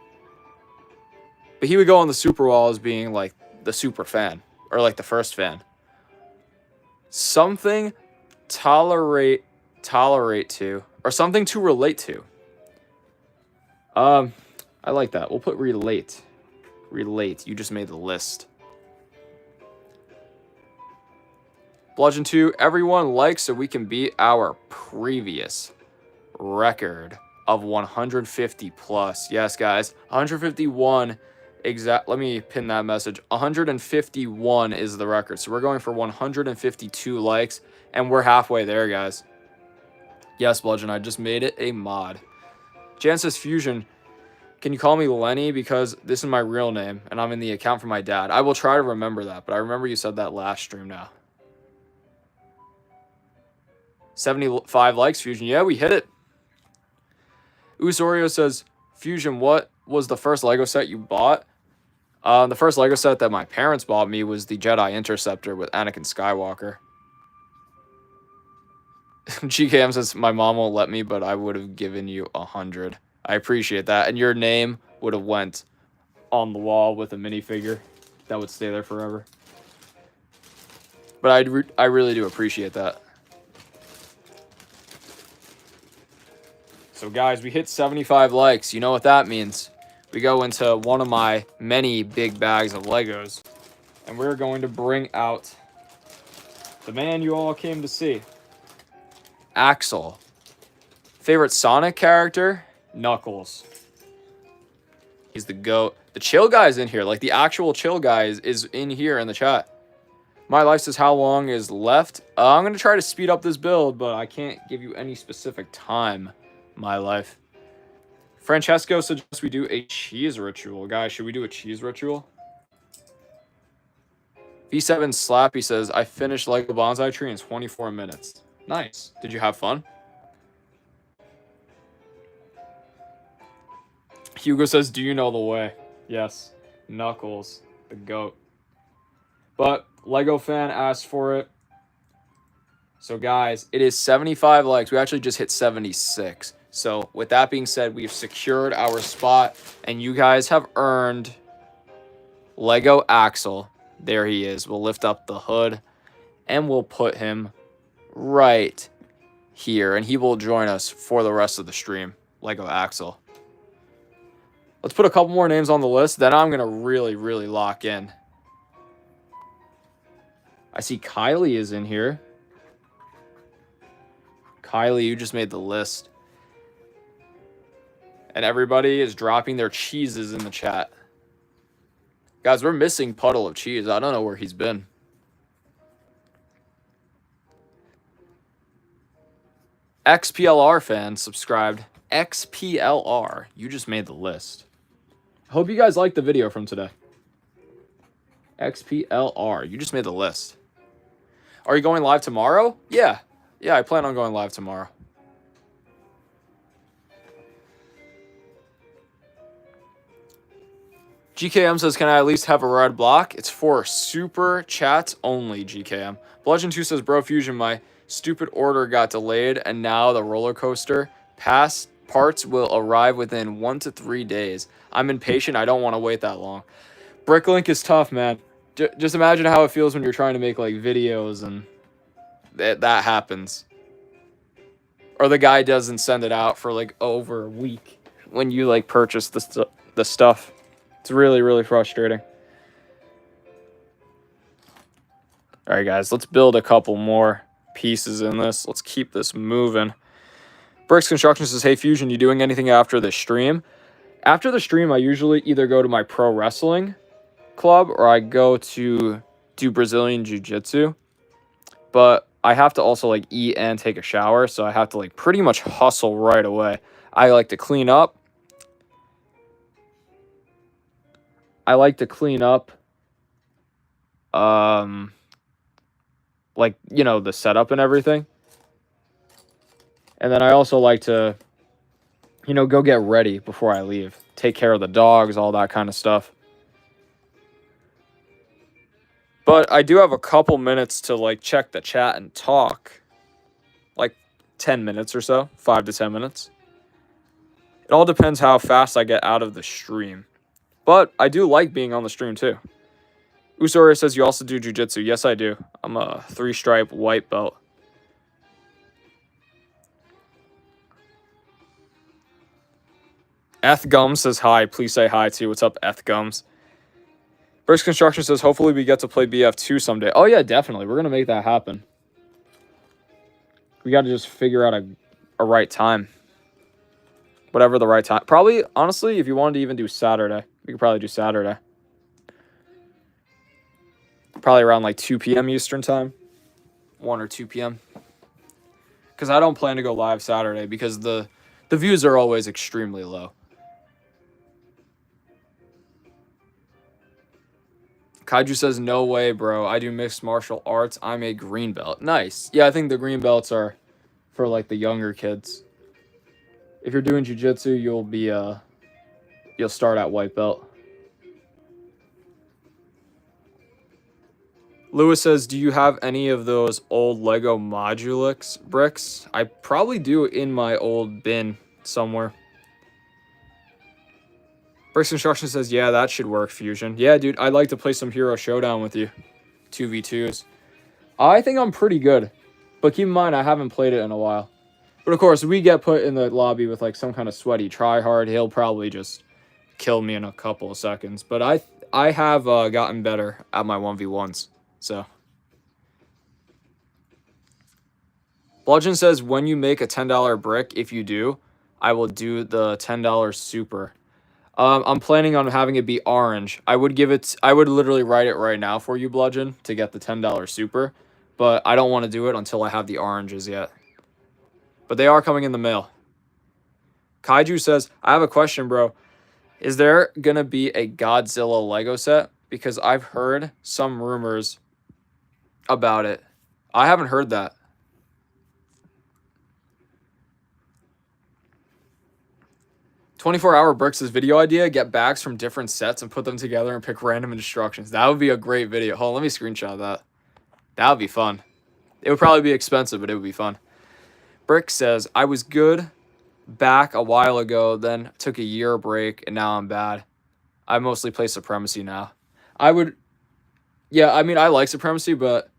But he would go on the super wall as being, like, the super fan. Or, like, the first fan. Something tolerate to. Or something to relate to. I like that. We'll put relate. Relate. You just made the list. Bludgeon 2. Everyone likes so we can beat our previous record of 150 plus. Yes, guys. 151 exact. Let me pin that message. 151 is the record. So we're going for 152 likes, and we're halfway there, guys. Yes, Bludgeon, I just made it a mod. Jan says, Fusion, can you call me Lenny? Because this is my real name, and I'm in the account for my dad. I will try to remember that, but I remember you said that last stream now. 75 likes, Fusion. Yeah, we hit it. Usorio says, Fusion, what was the first Lego set you bought? The first Lego set that my parents bought me was the Jedi Interceptor with Anakin Skywalker. GKM says, my mom won't let me, but I would have given you 100. I appreciate that. And your name would have went on the wall with a minifigure. That would stay there forever. But I really do appreciate that. So, guys, we hit 75 likes. You know what that means. We go into one of my many big bags of Legos. And we're going to bring out the man you all came to see. Axel. Favorite Sonic character? Knuckles. He's the GOAT. The chill guy's in here. Like, the actual chill guy is in here in the chat. My life says how long is left. I'm going to try to speed up this build, but I can't give you any specific time. My life. Francesco suggests we do a cheese ritual. Guys, should we do a cheese ritual? V7 Slappy says, I finished Lego Bonsai Tree in 24 minutes. Nice. Did you have fun? Hugo says, do you know the way? Yes. Knuckles, the GOAT. But Lego fan asked for it. So, guys, it is 75 likes. We actually just hit 76. So, with that being said, we've secured our spot, and you guys have earned Lego Axel. There he is. We'll lift up the hood, and we'll put him right here, and he will join us for the rest of the stream. Lego Axel. Let's put a couple more names on the list, then I'm going to really, really lock in. I see Kylie is in here. Kylie, you just made the list. And everybody is dropping their cheeses in the chat. Guys, we're missing Puddle of Cheese. I don't know where he's been. XPLR fans subscribed. XPLR. You just made the list. Hope you guys liked the video from today. XPLR. You just made the list. Are you going live tomorrow? Yeah. Yeah, I plan on going live tomorrow. GKM says, can I at least have a red block? It's for super chats only, GKM. Bludgeon2 says, bro, Fusion, my stupid order got delayed, and now the roller coaster pass parts will arrive within 1 to 3 days. I'm impatient. I don't want to wait that long. Bricklink is tough, man. Just imagine how it feels when you're trying to make like videos and that happens. Or the guy doesn't send it out for like over a week when you like purchase the stuff. It's really, really frustrating. All right, guys, let's build a couple more pieces in this. Let's keep this moving. Bricks Construction says, hey, Fusion, you doing anything after the stream? After the stream, I usually either go to my pro wrestling club or I go to do Brazilian Jiu-Jitsu. But I have to also like eat and take a shower, so I have to like pretty much hustle right away. I like to clean up. Like, you know, the setup and everything. And then I also like to, you know, go get ready before I leave. Take care of the dogs, all that kind of stuff. But I do have a couple minutes to, like, check the chat and talk. Like, 10 minutes or so. 5 to 10 minutes. It all depends how fast I get out of the stream. But I do like being on the stream, too. Usoria says, you also do jiu-jitsu. Yes, I do. I'm a 3-stripe white belt. Eth Gums says hi. Please say hi, too. What's up, Eth Gums? Bricks Construction says, hopefully we get to play BF2 someday. Oh, yeah, definitely. We're going to make that happen. We got to just figure out a right time. Whatever the right time. Probably, honestly, if you wanted to even do Saturday, we could probably do Saturday. Probably around like 2 p.m. Eastern time. 1 or 2 p.m. Because I don't plan to go live Saturday because the views are always extremely low. Kaiju says, no way, bro. I do mixed martial arts. I'm a green belt. Nice. Yeah, I think the green belts are for like the younger kids. If you're doing jiu-jitsu, you'll start at white belt. Lewis says, do you have any of those old Lego Modulix bricks? I probably do in my old bin somewhere. Bricks Construction says, yeah, that should work, Fusion. Yeah, dude, I'd like to play some Hero Showdown with you. 2v2s. I think I'm pretty good. But keep in mind, I haven't played it in a while. But of course, we get put in the lobby with like some kind of sweaty tryhard. He'll probably just kill me in a couple of seconds. But I have gotten better at my 1v1s. So, Bludgeon says, when you make a $10 brick, if you do, I will do the $10 super. I'm planning on having it be orange. I would literally write it right now for you, Bludgeon, to get the $10 super. But I don't want to do it until I have the oranges yet. But they are coming in the mail. Kaiju says, I have a question, bro. Is there going to be a Godzilla Lego set? Because I've heard some rumors about it. I haven't heard that. "24-hour Bricks' video idea, get bags from different sets and put them together and pick random instructions." That would be a great video. Hold on, let me screenshot that. That would be fun. It would probably be expensive, but it would be fun. Brick says, I was good back a while ago, then took a year break, and now I'm bad. I mostly play Supremacy now. Yeah, I mean, I like Supremacy, but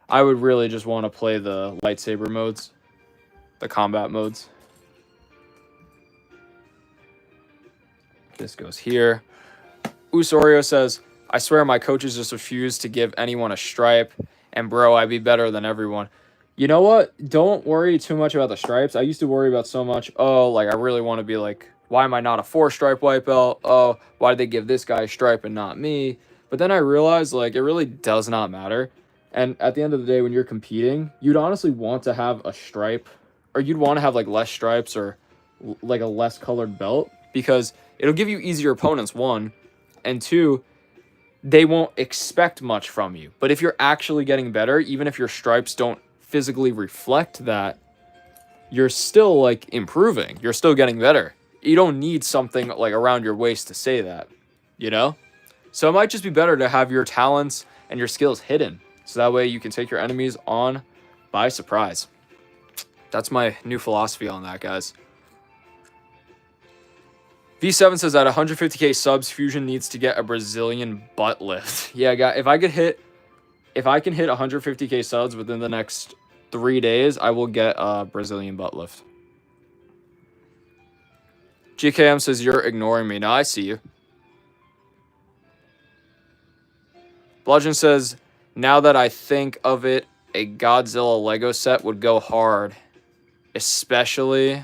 I would really just want to play the lightsaber modes, the combat modes. This goes here. Usorio says, I swear my coaches just refuse to give anyone a stripe, and bro, I'd be better than everyone. You know what? Don't worry too much about the stripes. I used to worry about so much. Oh, like, I really want to be, like, Why am I not a 4-stripe white belt? Oh, why did they give this guy a stripe and not me? But then I realized, like, it really does not matter. And at the end of the day, when you're competing, you'd honestly want to have a stripe, or you'd want to have, like, less stripes or, like, a less colored belt, because it'll give you easier opponents, one, and two, they won't expect much from you. But if you're actually getting better, even if your stripes don't physically reflect that, you're still, like, improving. You're still getting better. You don't need something, like, around your waist to say that, you know? So it might just be better to have your talents and your skills hidden, so that way you can take your enemies on by surprise. That's my new philosophy on that, guys. V7 says that 150k subs, Fusion needs to get a Brazilian butt lift. Yeah, guy, if I can hit 150k subs within the next 3 days, I will get a Brazilian butt lift. GKM says you're ignoring me. Now I see you. Bludgeon says, now that I think of it, a Godzilla Lego set would go hard, especially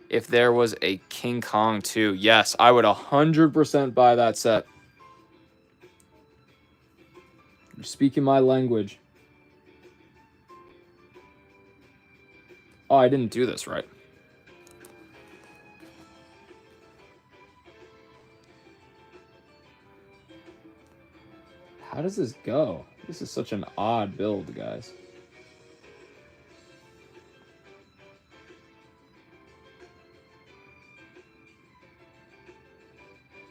if there was a King Kong too. Yes, I would 100% buy that set. You're speaking my language. Oh, I didn't do this right. How does this go? This is such an odd build, guys.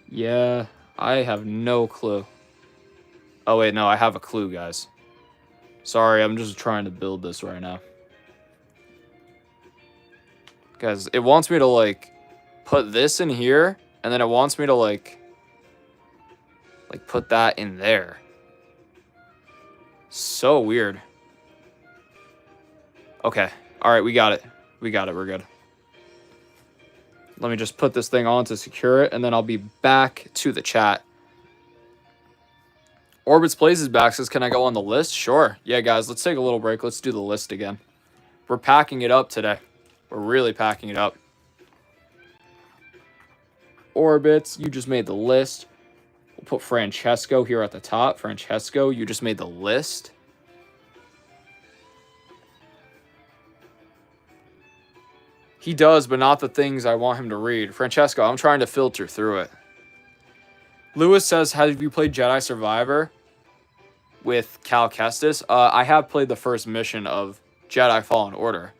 Yeah, I have no clue. Oh, wait, no, I have a clue, guys. Sorry, I'm just trying to build this right now. Guys, it wants me to, like, put this in here, and then it wants me to, like put that in there. So weird. Okay. All right, we got it. We got it. We're good. Let me just put this thing on to secure it, and then I'll be back to the chat. Orbits Plays is back. Says, can I go on the list? Sure. Yeah, guys, let's take a little break. Let's do the list again. We're packing it up today. We're really packing it up. Orbits, you just made the list. We'll put Francesco here at the top. Francesco, you just made the list. He does, but not the things I want him to read. Francesco, I'm trying to filter through it. Lewis says, have you played Jedi Survivor with Cal Kestis? I have played the first mission of Jedi Fallen Order.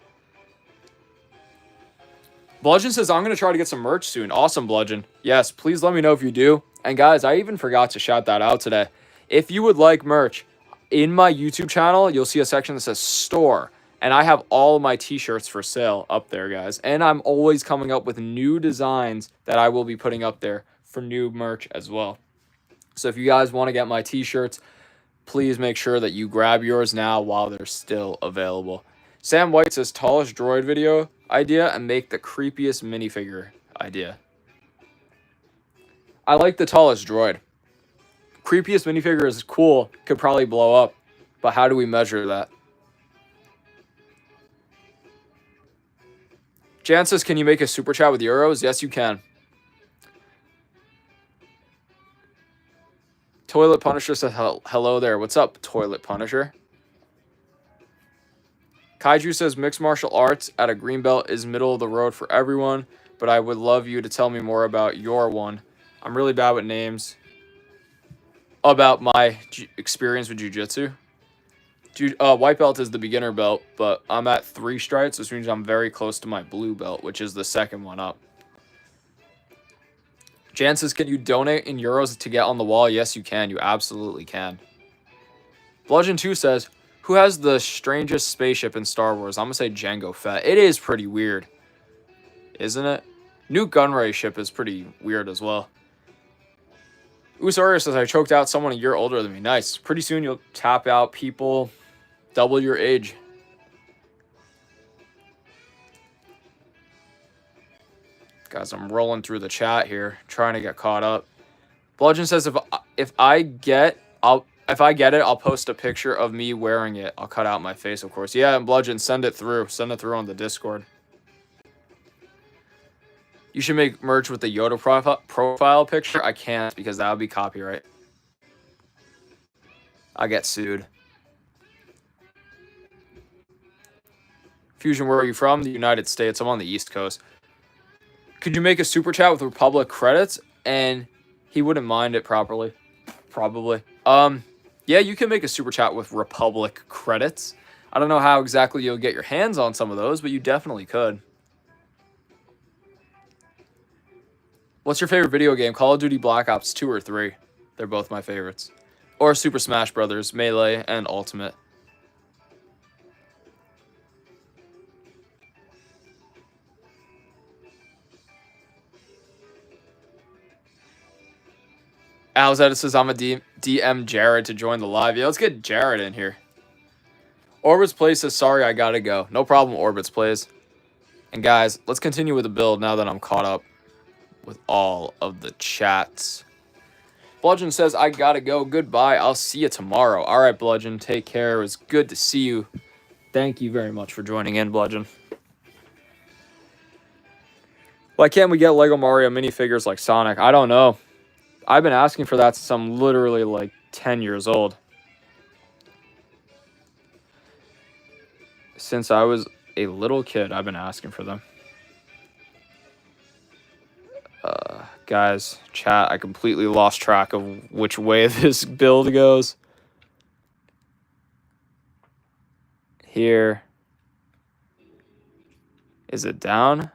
Bludgeon says, I'm going to try to get some merch soon. Awesome, Bludgeon. Yes, please let me know if you do. And guys, I even forgot to shout that out today. If you would like merch, in my YouTube channel, you'll see a section that says store. And I have all of my t-shirts for sale up there, guys. And I'm always coming up with new designs that I will be putting up there for new merch as well. So if you guys want to get my t-shirts, please make sure that you grab yours now while they're still available. Sam White says, tallest droid video idea and make the creepiest minifigure idea. I like the tallest droid. Creepiest minifigure is cool. Could probably blow up. But how do we measure that? Jan says, can you make a super chat with euros? Yes, you can. Toilet Punisher says, hello there. What's up, Toilet Punisher? Kaiju says, mixed martial arts at a green belt is middle of the road for everyone, but I would love you to tell me more about your one. I'm really bad with names. About my experience with jiu-jitsu. White belt is the beginner belt, but I'm at 3 stripes, which means I'm very close to my blue belt, which is the second one up. Jan says, can you donate in euros to get on the wall? Yes, you can. You absolutely can. Bludgeon 2 says, who has the strangest spaceship in Star Wars? I'm going to say Jango Fett. It is pretty weird, isn't it? New Gunray ship is pretty weird as well. Usaria says, I choked out someone a year older than me. Nice. Pretty soon you'll tap out people double your age. Guys, I'm rolling through the chat here, trying to get caught up. Bludgeon says, if I get it, I'll post a picture of me wearing it. I'll cut out my face, of course. Yeah, and Bludgeon, send it through. Send it through on the Discord. You should make merch with the Yoda profile picture. I can't because that would be copyright. I get sued. Fusion, where are you from? The United States. I'm on the East Coast. Could you make a super chat with Republic credits? And he wouldn't mind it probably. Yeah, you can make a super chat with Republic credits. I don't know how exactly you'll get your hands on some of those, but you definitely could. What's your favorite video game? Call of Duty Black Ops 2 or 3? They're both my favorites. Or Super Smash Brothers, Melee, and Ultimate. Alzetta says, I'm a DM Jared to join the live. Yeah, let's get Jared in here. Orbits Plays says, sorry, I gotta go. No problem, Orbits Plays. And guys, let's continue with the build now that I'm caught up with all of the chats. Bludgeon says, I gotta go. Goodbye. I'll see you tomorrow. All right, Bludgeon. Take care. It was good to see you. Thank you very much for joining in, Bludgeon. Why can't we get Lego Mario minifigures like Sonic? I don't know. I've been asking for that since I'm literally like 10 years old. Since I was a little kid, I've been asking for them. Guys, chat, I completely lost track of which way this build goes. Here. Is it down?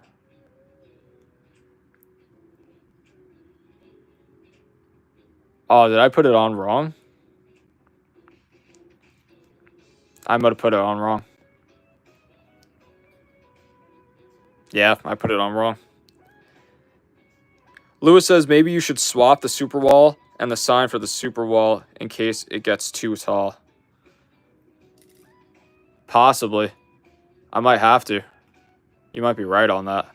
Oh, did I put it on wrong? I might have put it on wrong. Yeah, I put it on wrong. Lewis says, maybe you should swap the super wall and the sign for the super wall in case it gets too tall. Possibly. I might have to. You might be right on that.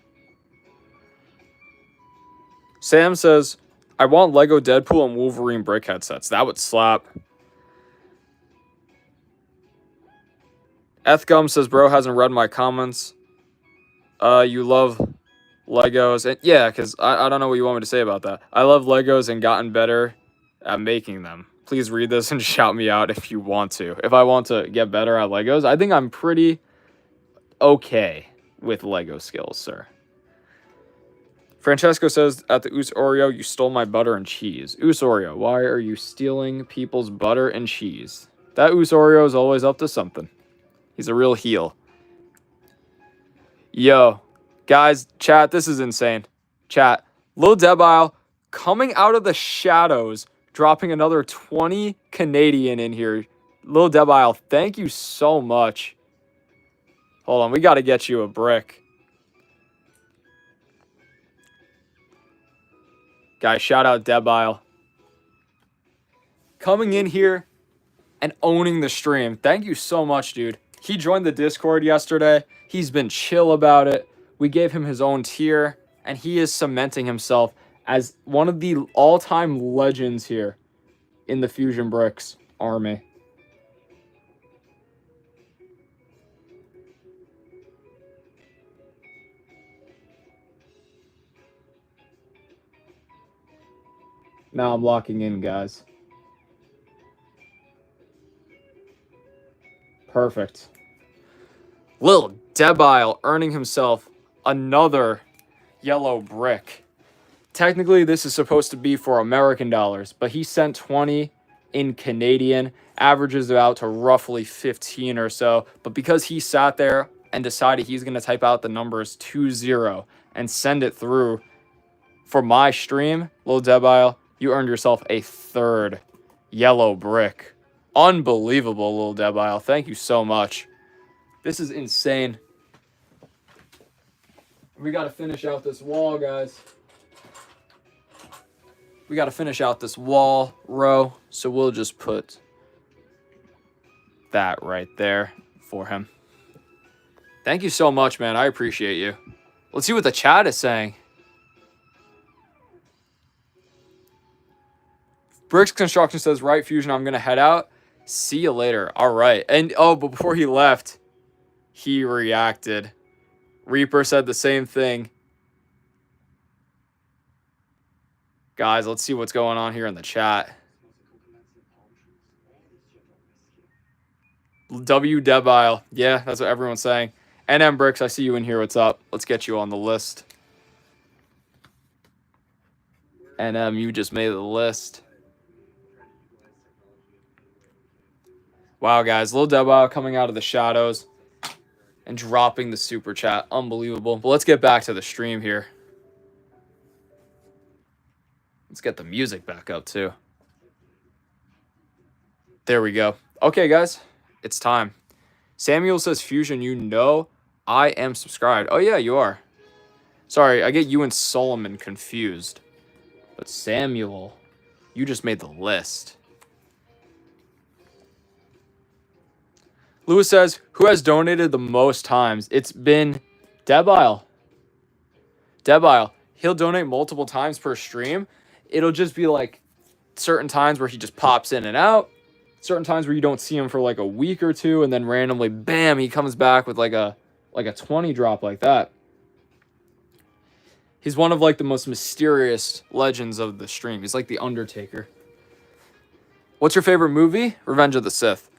Sam says, I want Lego Deadpool and Wolverine brick headsets. That would slap. Ethgum says, bro hasn't read my comments. You love Legos. And yeah, because I don't know what you want me to say about that. I love Legos and gotten better at making them. Please read this and shout me out if you want to. If I want to get better at Legos, I think I'm pretty okay with Lego skills, sir. Francesco says, at the Oos Oreo, you stole my butter and cheese. Oos Oreo, why are you stealing people's butter and cheese? That Oos Oreo is always up to something. He's a real heel. Yo, guys, chat, this is insane. Chat, Lil Debile coming out of the shadows, dropping another 20 Canadian in here. Lil Debile, thank you so much. Hold on, we got to get you a brick. Guys, shout out Debile. Coming in here and owning the stream. Thank you so much, dude. He joined the Discord yesterday. He's been chill about it. We gave him his own tier, and he is cementing himself as one of the all-time legends here in the Fusion Bricks army. Now I'm locking in, guys. Perfect. Lil Debile earning himself another yellow brick. Technically, this is supposed to be for American dollars, but he sent 20 in Canadian, averages out to roughly 15 or so. But because he sat there and decided he's going to type out the numbers 20 and send it through for my stream, Lil Debile, you earned yourself a third yellow brick. Unbelievable, Lil Debile. Thank you so much. This is insane. We got to finish out this wall, guys. We got to finish out this wall row. So we'll just put that right there for him. Thank you so much, man. I appreciate you. Let's see what the chat is saying. Bricks Construction says, right, Fusion, I'm going to head out. See you later. All right. And, oh, but before he left, he reacted. Reaper said the same thing. Guys, let's see what's going on here in the chat. W Debile. Yeah, that's what everyone's saying. NM Bricks, I see you in here. What's up? Let's get you on the list. NM, you just made the list. Wow, guys. Lil Debile coming out of the shadows and dropping the super chat. Unbelievable. But let's get back to the stream here. Let's get the music back up, too. There we go. Okay, guys. It's time. Samuel says, Fusion, you know I am subscribed. Oh, yeah, you are. Sorry, I get you and Solomon confused. But Samuel, you just made the list. Lewis says, who has donated the most times? It's been Debile. Debile. He'll donate multiple times per stream. It'll just be like certain times where he just pops in and out. Certain times where you don't see him for like a week or two. And then randomly, bam, he comes back with like a 20 drop like that. He's one of like the most mysterious legends of the stream. He's like the Undertaker. What's your favorite movie? Revenge of the Sith.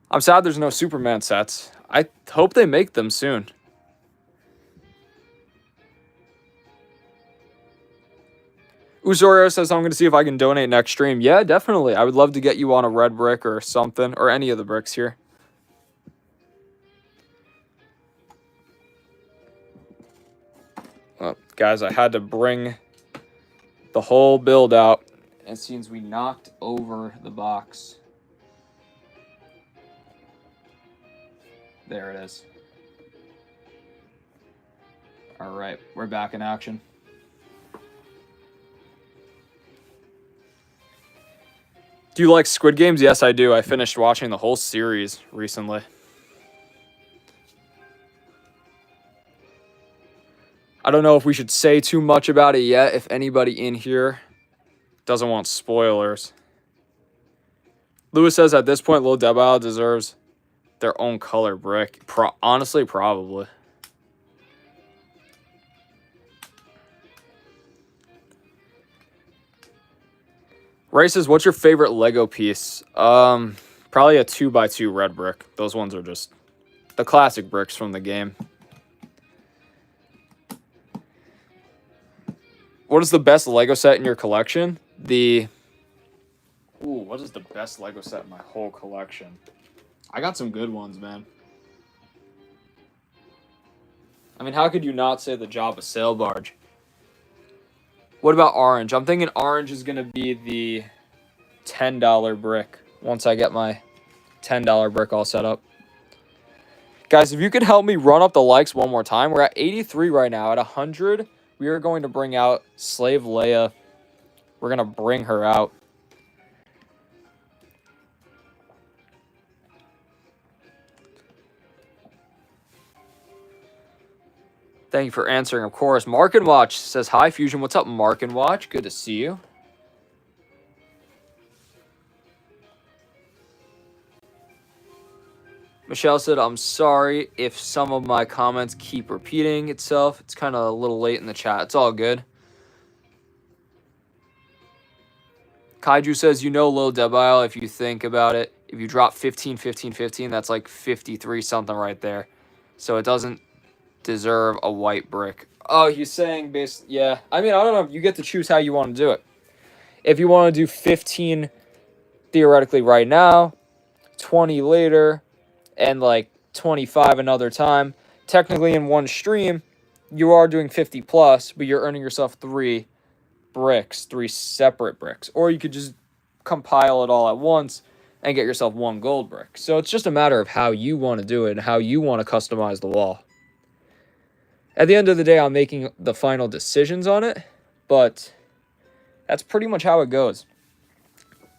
I'm sad there's no Superman sets. I hope they make them soon. Usorio says, I'm going to see if I can donate next stream. Yeah, definitely. I would love to get you on a red brick or something, or any of the bricks here. Oh, guys, I had to bring the whole build out. It seems we knocked over the box. There it is. All right, we're back in action. Do you like Squid Games? Yes, I do. I finished watching the whole series recently. I don't know if we should say too much about it yet, if anybody in here doesn't want spoilers. Lewis says, at this point, Lil Debile deserves their own color brick. Honestly, probably. Ray says, what's your favorite Lego piece? Probably a 2x2 red brick. Those ones are just the classic bricks from the game. What is the best Lego set in your collection? What is the best Lego set in my whole collection? I got some good ones, man. I mean, how could you not say the Jabba sail barge? What about orange? I'm thinking orange is going to be the $10 brick once I get my $10 brick all set up. Guys, if you could help me run up the likes one more time. We're at 83 right now. At 100, we are going to bring out Slave Leia. We're going to bring her out. Thank you for answering, of course. Mark and Watch says, hi, Fusion. What's up, Mark and Watch? Good to see you. Michelle said, I'm sorry if some of my comments keep repeating itself. It's kind of a little late in the chat. It's all good. Kaiju says, you know Lil Debile, if you think about it, if you drop 15, 15, 15, that's like 53 something right there. So it doesn't deserve a white brick. Oh, he's saying yeah. I mean, I don't know. You get to choose how you want to do it. If you want to do 15 theoretically right now, 20 later, and like 25 another time, technically in one stream, you are doing 50 plus, but you're earning yourself 3 bricks, 3 separate bricks. Or you could just compile it all at once and get yourself 1 gold brick. So it's just a matter of how you want to do it and how you want to customize the wall. At the end of the day, I'm making the final decisions on it, but that's pretty much how it goes.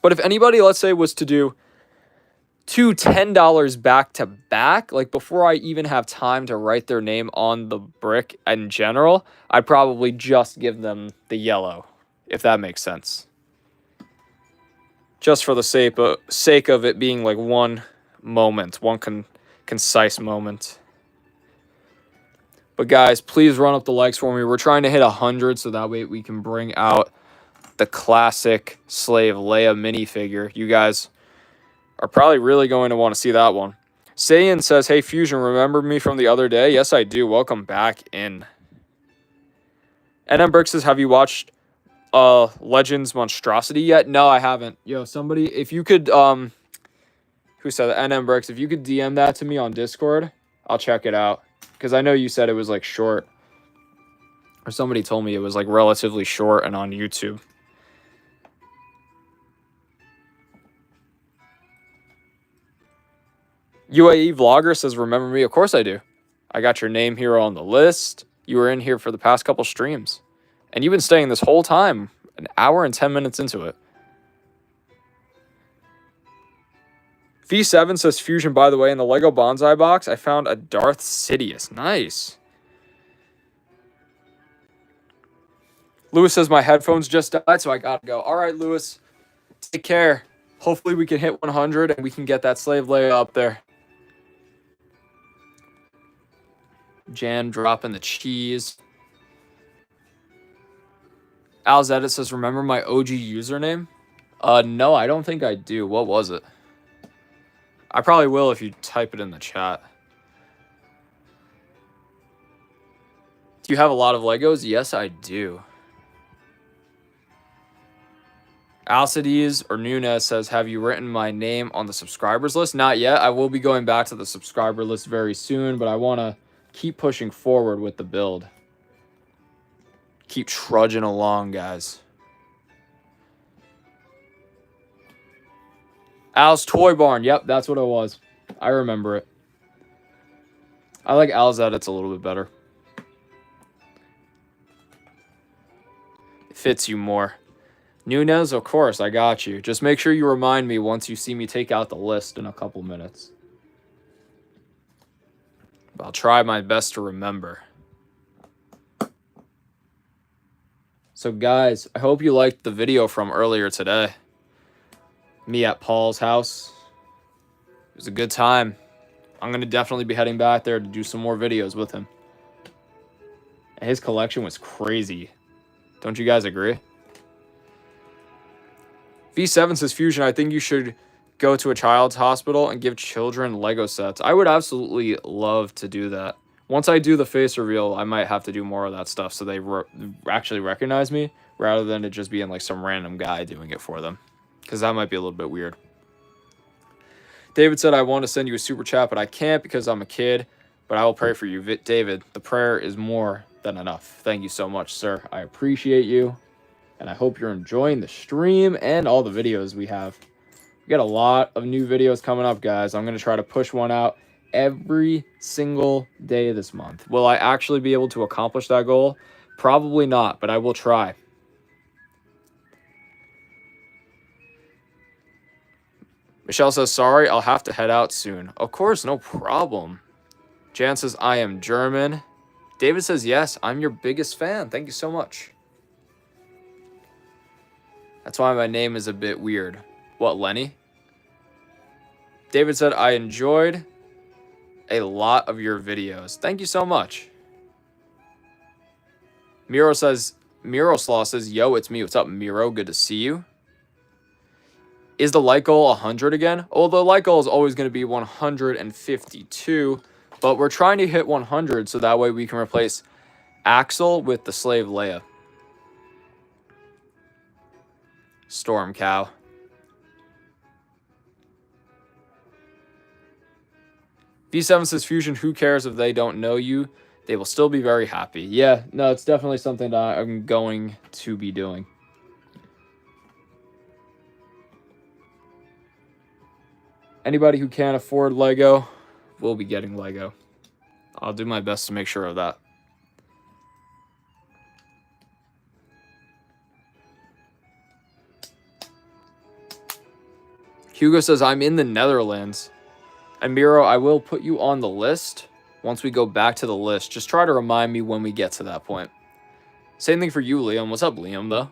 But if anybody, let's say, was to do 2 $10 back to back, like before I even have time to write their name on the brick in general, I'd probably just give them the yellow, if that makes sense. Just for the sake of it being like one moment, one concise moment. But guys, please run up the likes for me. We're trying to hit 100 so that way we can bring out the classic Slave Leia minifigure. You guys are probably really going to want to see that one. Saiyan says, hey, Fusion, remember me from the other day? Yes, I do. Welcome back in. NM Brick says, have you watched Legends Monstrosity yet? No, I haven't. Yo, somebody, if you could, who said that? NM Bricks, if you could DM that to me on Discord, I'll check it out. Because I know you said it was, like, short. Or somebody told me it was, like, relatively short and on YouTube. UAE Vlogger says, remember me? Of course I do. I got your name here on the list. You were in here for the past couple streams. And you've been staying this whole time. An hour and 10 minutes into it. V7 says, Fusion, by the way, in the Lego Bonsai box, I found a Darth Sidious. Nice. Lewis says, my headphones just died, so I gotta go. All right, Lewis. Take care. Hopefully we can hit 100 and we can get that Slave Leia up there. Jan dropping the cheese. Al's Edit says, remember my OG username? No, I don't think I do. What was it? I probably will if you type it in the chat. Do you have a lot of Legos? Yes, I do. Alcides or Nunez says, have you written my name on the subscribers list? Not yet. I will be going back to the subscriber list very soon, but I want to keep pushing forward with the build. Keep trudging along, guys. Al's Toy Barn. Yep, that's what it was. I remember it. I like Al's Edits a little bit better. It fits you more. Nunez, of course, I got you. Just make sure you remind me once you see me take out the list in a couple minutes. I'll try my best to remember. So guys, I hope you liked the video from earlier today. Me at Paul's house. It was a good time. I'm going to definitely be heading back there to do some more videos with him. And his collection was crazy. Don't you guys agree? V7 says, Fusion, I think you should go to a child's hospital and give children Lego sets. I would absolutely love to do that. Once I do the face reveal, I might have to do more of that stuff so they actually recognize me rather than it just being like some random guy doing it for them. Because that might be a little bit weird. David said, I want to send you a super chat, but I can't because I'm a kid. But I will pray for you. David, the prayer is more than enough. Thank you so much, sir. I appreciate you. And I hope you're enjoying the stream and all the videos we have. We got a lot of new videos coming up, guys. I'm going to try to push one out every single day this month. Will I actually be able to accomplish that goal? Probably not, but I will try. Michelle says, sorry, I'll have to head out soon. Of course, no problem. Jan says, I am German. David says, yes, I'm your biggest fan. Thank you so much. That's why my name is a bit weird. What, Lenny? David said, I enjoyed a lot of your videos. Thank you so much. Miroslaw says, yo, it's me. What's up, Miro? Good to see you. Is the like goal 100 again? Oh, the like goal is always going to be 152, but we're trying to hit 100 so that way we can replace Axel with the Slave Leia. Storm Cow. V7 says, Fusion, who cares if they don't know you? They will still be very happy. Yeah, no, it's definitely something that I'm going to be doing. Anybody who can't afford Lego will be getting Lego. I'll do my best to make sure of that. Hugo says, I'm in the Netherlands. And Miro, I will put you on the list once we go back to the list. Just try to remind me when we get to that point. Same thing for you, Liam. What's up, Liam, though?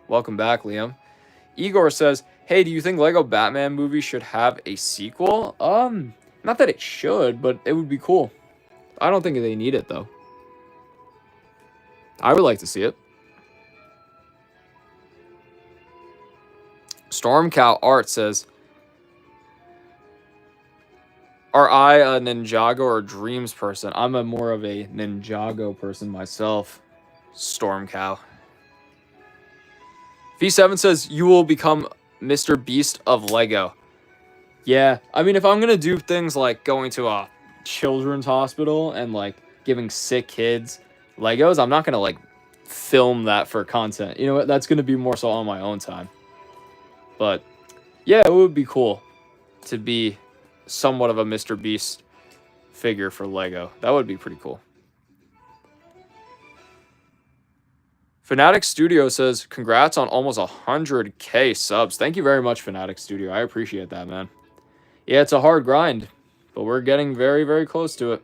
Welcome back, Liam. Igor says, hey, do you think Lego Batman movie should have a sequel? Not that it should, but it would be cool. I don't think they need it, though. I would like to see it. Stormcow Art says, are I a Ninjago or Dreams person? I'm a more of a Ninjago person myself. Stormcow. V7 says, you will become Mr. Beast of Lego. Yeah, I mean, if I'm going to do things like going to a children's hospital and, like, giving sick kids Legos, I'm not going to, like, film that for content. You know what? That's going to be more so on my own time. But, yeah, it would be cool to be somewhat of a Mr. Beast figure for Lego. That would be pretty cool. Fanatic Studio says, congrats on almost 100K subs. Thank you very much, Fanatic Studio. I appreciate that, man. Yeah, it's a hard grind, but we're getting very, very close to it.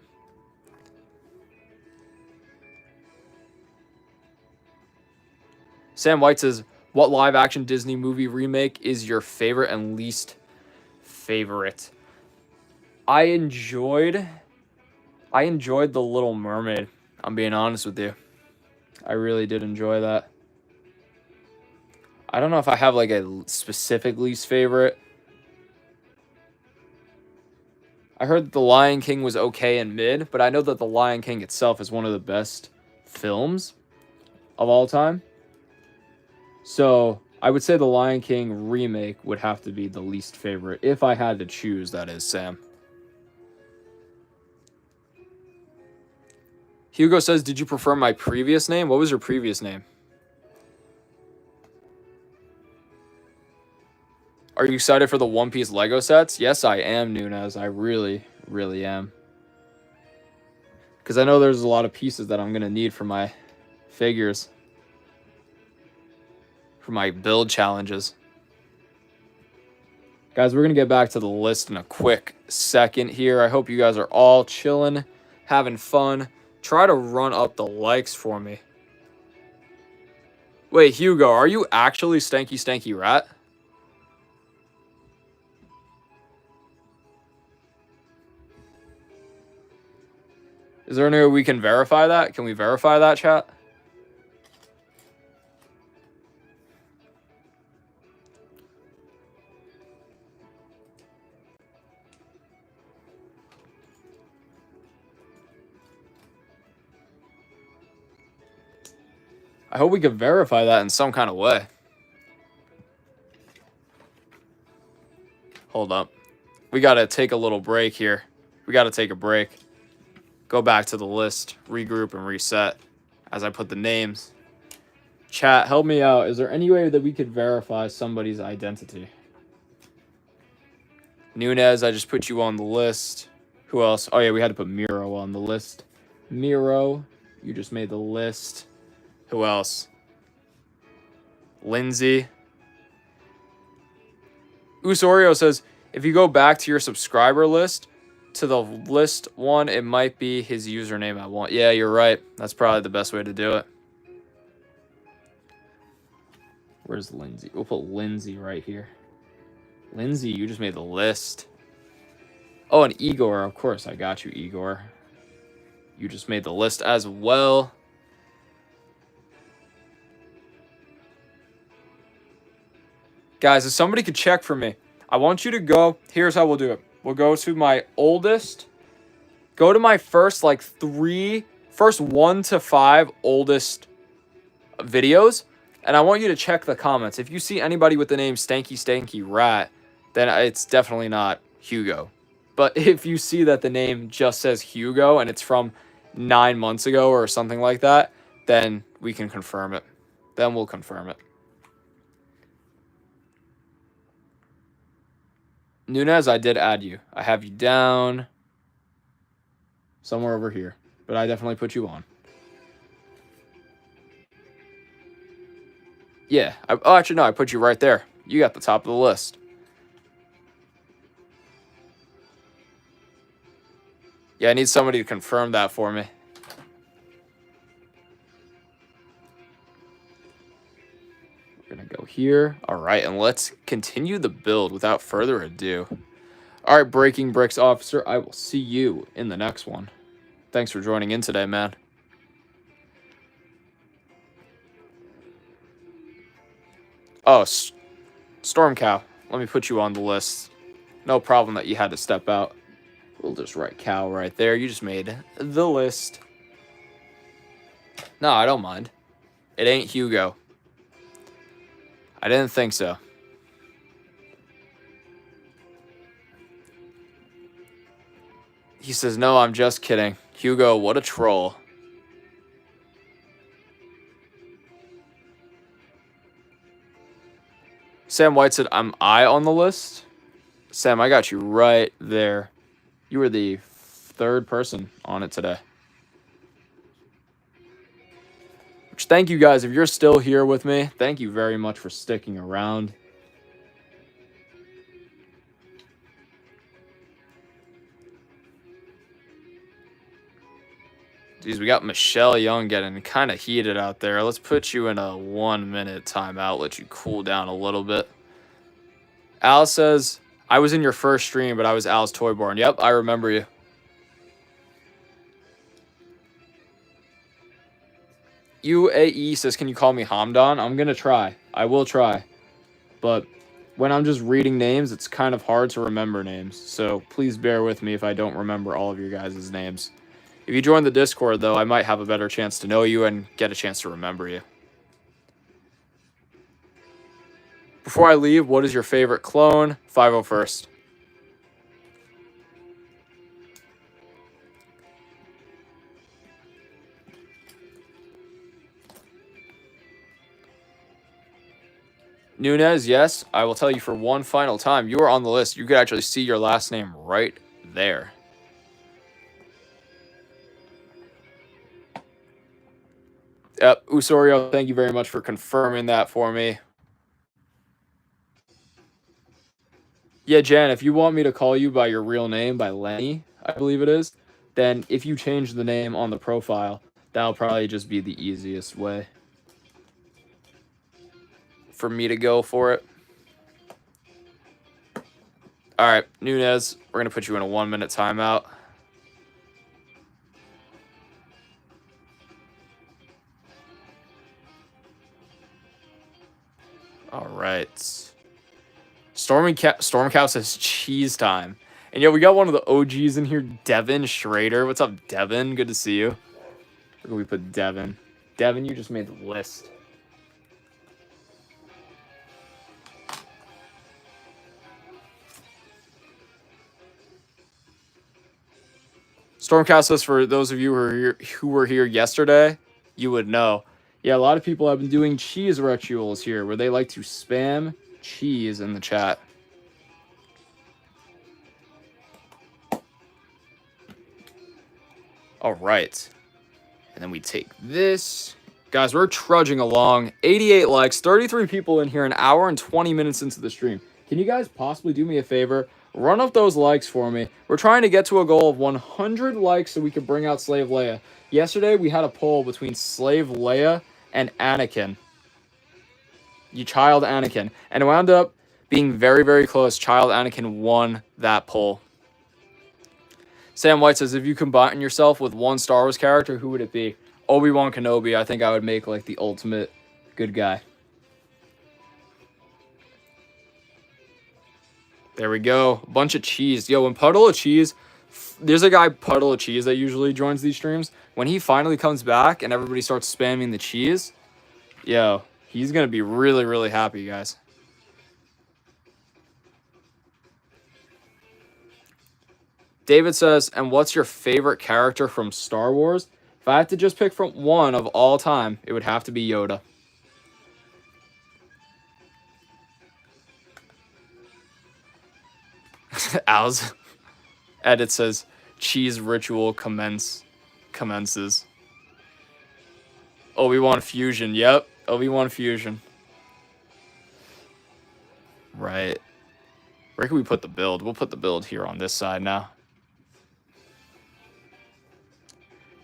Sam White says, what live-action Disney movie remake is your favorite and least favorite? I enjoyed The Little Mermaid. I'm being honest with you. I really did enjoy that. I don't know if I have like a specific least favorite. I heard that The Lion King was okay and mid, but I know that The Lion King itself is one of the best films of all time. So I would say The Lion King remake would have to be the least favorite, if I had to choose, that is, Sam. Hugo says, did you prefer my previous name? What was your previous name? Are you excited for the One Piece Lego sets? Yes, I am, Nunez. I really, really am. Because I know there's a lot of pieces that I'm going to need for my figures. For my build challenges. Guys, we're going to get back to the list in a quick second here. I hope you guys are all chilling, having fun. Try to run up the likes for me. Wait, Hugo, are you actually Stanky Stanky Rat? Is there any way we can verify that? Can we verify that, chat? I hope we can verify that in some kind of way. Hold up. We got to take a little break here. We got to take a break. Go back to the list, regroup, and reset as I put the names. Chat, help me out. Is there any way that we could verify somebody's identity? Nunez, I just put you on the list. Who else? Oh, yeah, we had to put Miro on the list. Miro, you just made the list. Who else? Lindsay. Usorio says, if you go back to your subscriber list, to the list one, it might be his username I want. Yeah, you're right. That's probably the best way to do it. Where's Lindsay? We'll put Lindsay right here. Lindsay, you just made the list. Oh, and Igor. Of course, I got you, Igor. You just made the list as well. Guys, if somebody could check for me, I want you to go. Here's how we'll do it. We'll go to my oldest. Go to my first, like, first 1 to 5 oldest videos. And I want you to check the comments. If you see anybody with the name Stanky Stanky Rat, then it's definitely not Hugo. But if you see that the name just says Hugo and it's from 9 months ago or something like that, then we can confirm it. Then we'll confirm it. Nunez, I did add you. I have you down somewhere over here, but I definitely put you on. Yeah. Oh, actually, no, I put you right there. You got the top of the list. Yeah, I need somebody to confirm that for me. We're going to go here. All right, and let's continue the build without further ado. All right, Breaking Bricks Officer, I will see you in the next one. Thanks for joining in today, man. Oh, Storm Cow, let me put you on the list. No problem that you had to step out. We'll just write Cow right there. You just made the list. No, I don't mind. It ain't Hugo. I didn't think so. He says, no, I'm just kidding. Hugo, what a troll. Sam White said, am I on the list? Sam, I got you right there. You were the third person on it today. Which, thank you guys. If you're still here with me, thank you very much for sticking around. Geez, we got Michelle Young getting kind of heated out there. Let's put you in a 1-minute timeout, let you cool down a little bit. Al says, I was in your first stream, but I was Al's Toyborn. Yep, I remember you. UAE says, can you call me Hamdan? I'm going to try. I will try. But when I'm just reading names, it's kind of hard to remember names. So please bear with me if I don't remember all of your guys' names. If you join the Discord, though, I might have a better chance to know you and get a chance to remember you. Before I leave, what is your favorite clone? 501st. Nunez, yes. I will tell you for one final time, you are on the list. You could actually see your last name right there. Yep, Usorio, thank you very much for confirming that for me. Yeah, Jan, if you want me to call you by your real name, by Lenny, I believe it is, then if you change the name on the profile, that'll probably just be the easiest way for me to go for it. All right, Nunez, we're going to put you in a 1-minute timeout. All right. Stormcow says cheese time. And yeah, we got one of the OGs in here, Devin Schrader. What's up, Devin? Good to see you. Where can we put Devin? Devin, you just made the list. Stormcow says, for those of you who were here yesterday, you would know. Yeah, a lot of people have been doing cheese rituals here where they like to spam cheese in the chat. All right. And then we take this. Guys, we're trudging along. 88 likes, 33 people in here, an hour and 20 minutes into the stream. Can you guys possibly do me a favor? Run up those likes for me. We're trying to get to a goal of 100 likes so we can bring out Slave Leia. Yesterday, we had a poll between Slave Leia and Anakin. Child Anakin. And it wound up being very, very close. Child Anakin won that poll. Sam White says, if you combine yourself with one Star Wars character, who would it be? Obi-Wan Kenobi. I think I would make like the ultimate good guy. There we go. A bunch of cheese. Yo, when Puddle of Cheese, there's a guy, Puddle of Cheese, that usually joins these streams. When he finally comes back and everybody starts spamming the cheese, yo, he's going to be really, really happy, guys. David says, and what's your favorite character from Star Wars? If I had to just pick from one of all time, it would have to be Yoda. Al's edit says, cheese ritual commences. Obi-Wan Fusion. Yep, Obi-Wan Fusion. Right. Where can we put the build? We'll put the build here on this side now.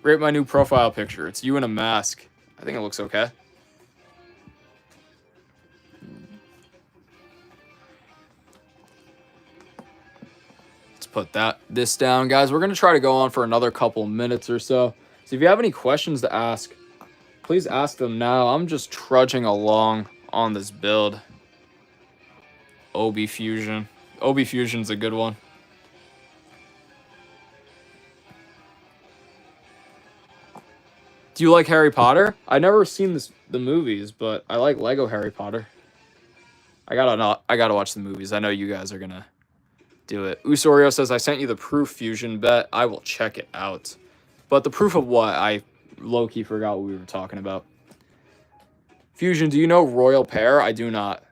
Rate my new profile picture. It's you in a mask. I think it looks okay. Let's put this down, guys. We're going to try to go on for another couple minutes or so. So if you have any questions to ask, please ask them now. I'm just trudging along on this build. Obi Fusion. Obi Fusion's a good one. Do you like Harry Potter? I never seen the movies, but I like Lego Harry Potter. I gotta watch the movies. I know you guys are gonna do it. Usorio says, I sent you the proof Fusion bet. I will check it out. But the proof of what? I low-key forgot what we were talking about. Fusion, do you know Royal Pear? I do not.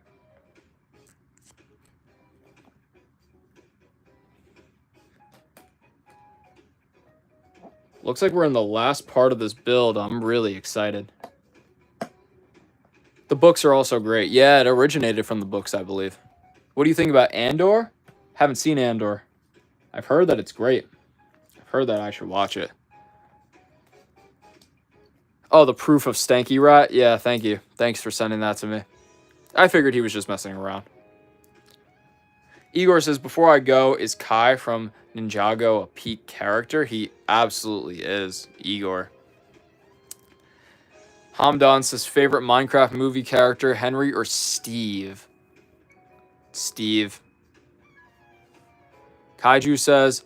Looks like we're in the last part of this build. I'm really excited. The books are also great. Yeah, it originated from the books, I believe. What do you think about Andor? Haven't seen Andor. I've heard that it's great. I've heard that I should watch it. Oh, the proof of Stanky Rat? Yeah, thank you. Thanks for sending that to me. I figured he was just messing around. Igor says, before I go, is Kai from Ninjago a peak character? He absolutely is, Igor. Hamdan says, favorite Minecraft movie character, Henry or Steve? Steve. Kaiju says,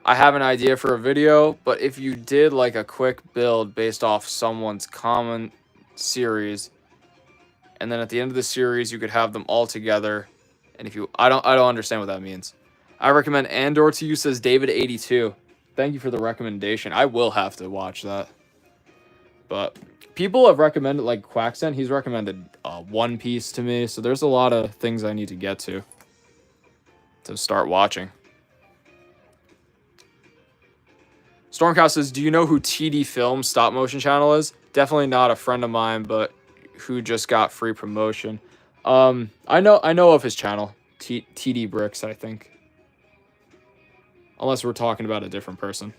I have an idea for a video, but if you did like a quick build based off someone's common series, and then at the end of the series, you could have them all together. And if you, I don't understand what that means. I recommend Andor to you, says David82. Thank you for the recommendation. I will have to watch that. But people have recommended, like Quacksent, he's recommended One Piece to me. So there's a lot of things I need to get to start watching. Stormcast says, do you know who TD Films stop motion channel is? Definitely not a friend of mine, but who just got free promotion. I know of his channel, TD Bricks, I think. Unless we're talking about a different person.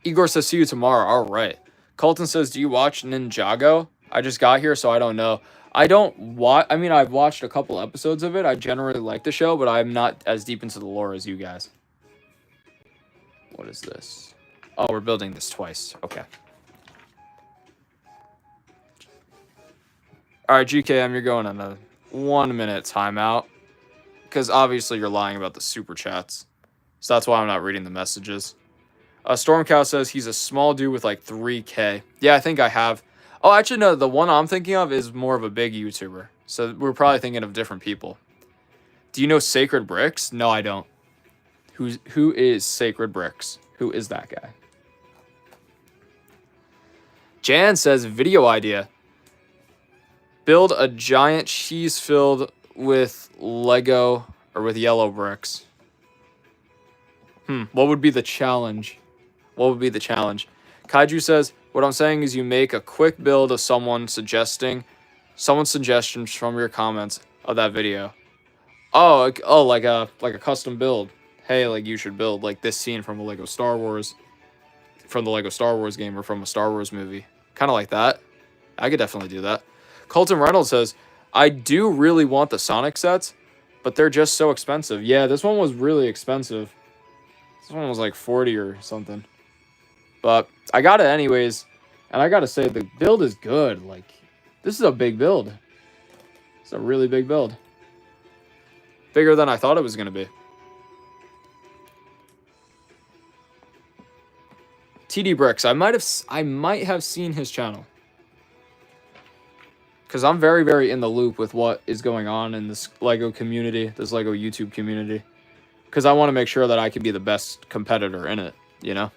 Igor says, see you tomorrow. All right. Colton says, do you watch Ninjago? I just got here, so I don't know. I don't watch. I mean, I've watched a couple episodes of it. I generally like the show, but I'm not as deep into the lore as you guys. What is this? Oh, we're building this twice. Okay. All right, GKM, you're going on a 1 minute timeout. Because obviously you're lying about the super chats. So that's why I'm not reading the messages. Stormcow says he's a small dude with like 3K. Yeah, I think I have. Oh, actually, no. The one I'm thinking of is more of a big YouTuber. So we're probably thinking of different people. Do you know Sacred Bricks? No, I don't. Who is Sacred Bricks? Who is that guy? Jan says, video idea. Build a giant cheese filled with Lego or with yellow bricks. What would be the challenge? What would be the challenge? Kaiju says, what I'm saying is you make a quick build of someone's suggestions from your comments of that video. Oh, like a custom build. Hey, like you should build like this scene from a Lego Star Wars, from the Lego Star Wars game or from a Star Wars movie. Kind of like that. I could definitely do that. Colton Reynolds says, I do really want the Sonic sets, but they're just so expensive. Yeah, this one was really expensive. This one was like 40 or something. But I got it anyways. And I got to say, the build is good. Like, this is a big build. It's a really big build. Bigger than I thought it was going to be. TD Bricks. I might have seen his channel. Because I'm very, very in the loop with what is going on in this LEGO community, this LEGO YouTube community. Because I want to make sure that I can be the best competitor in it, you know?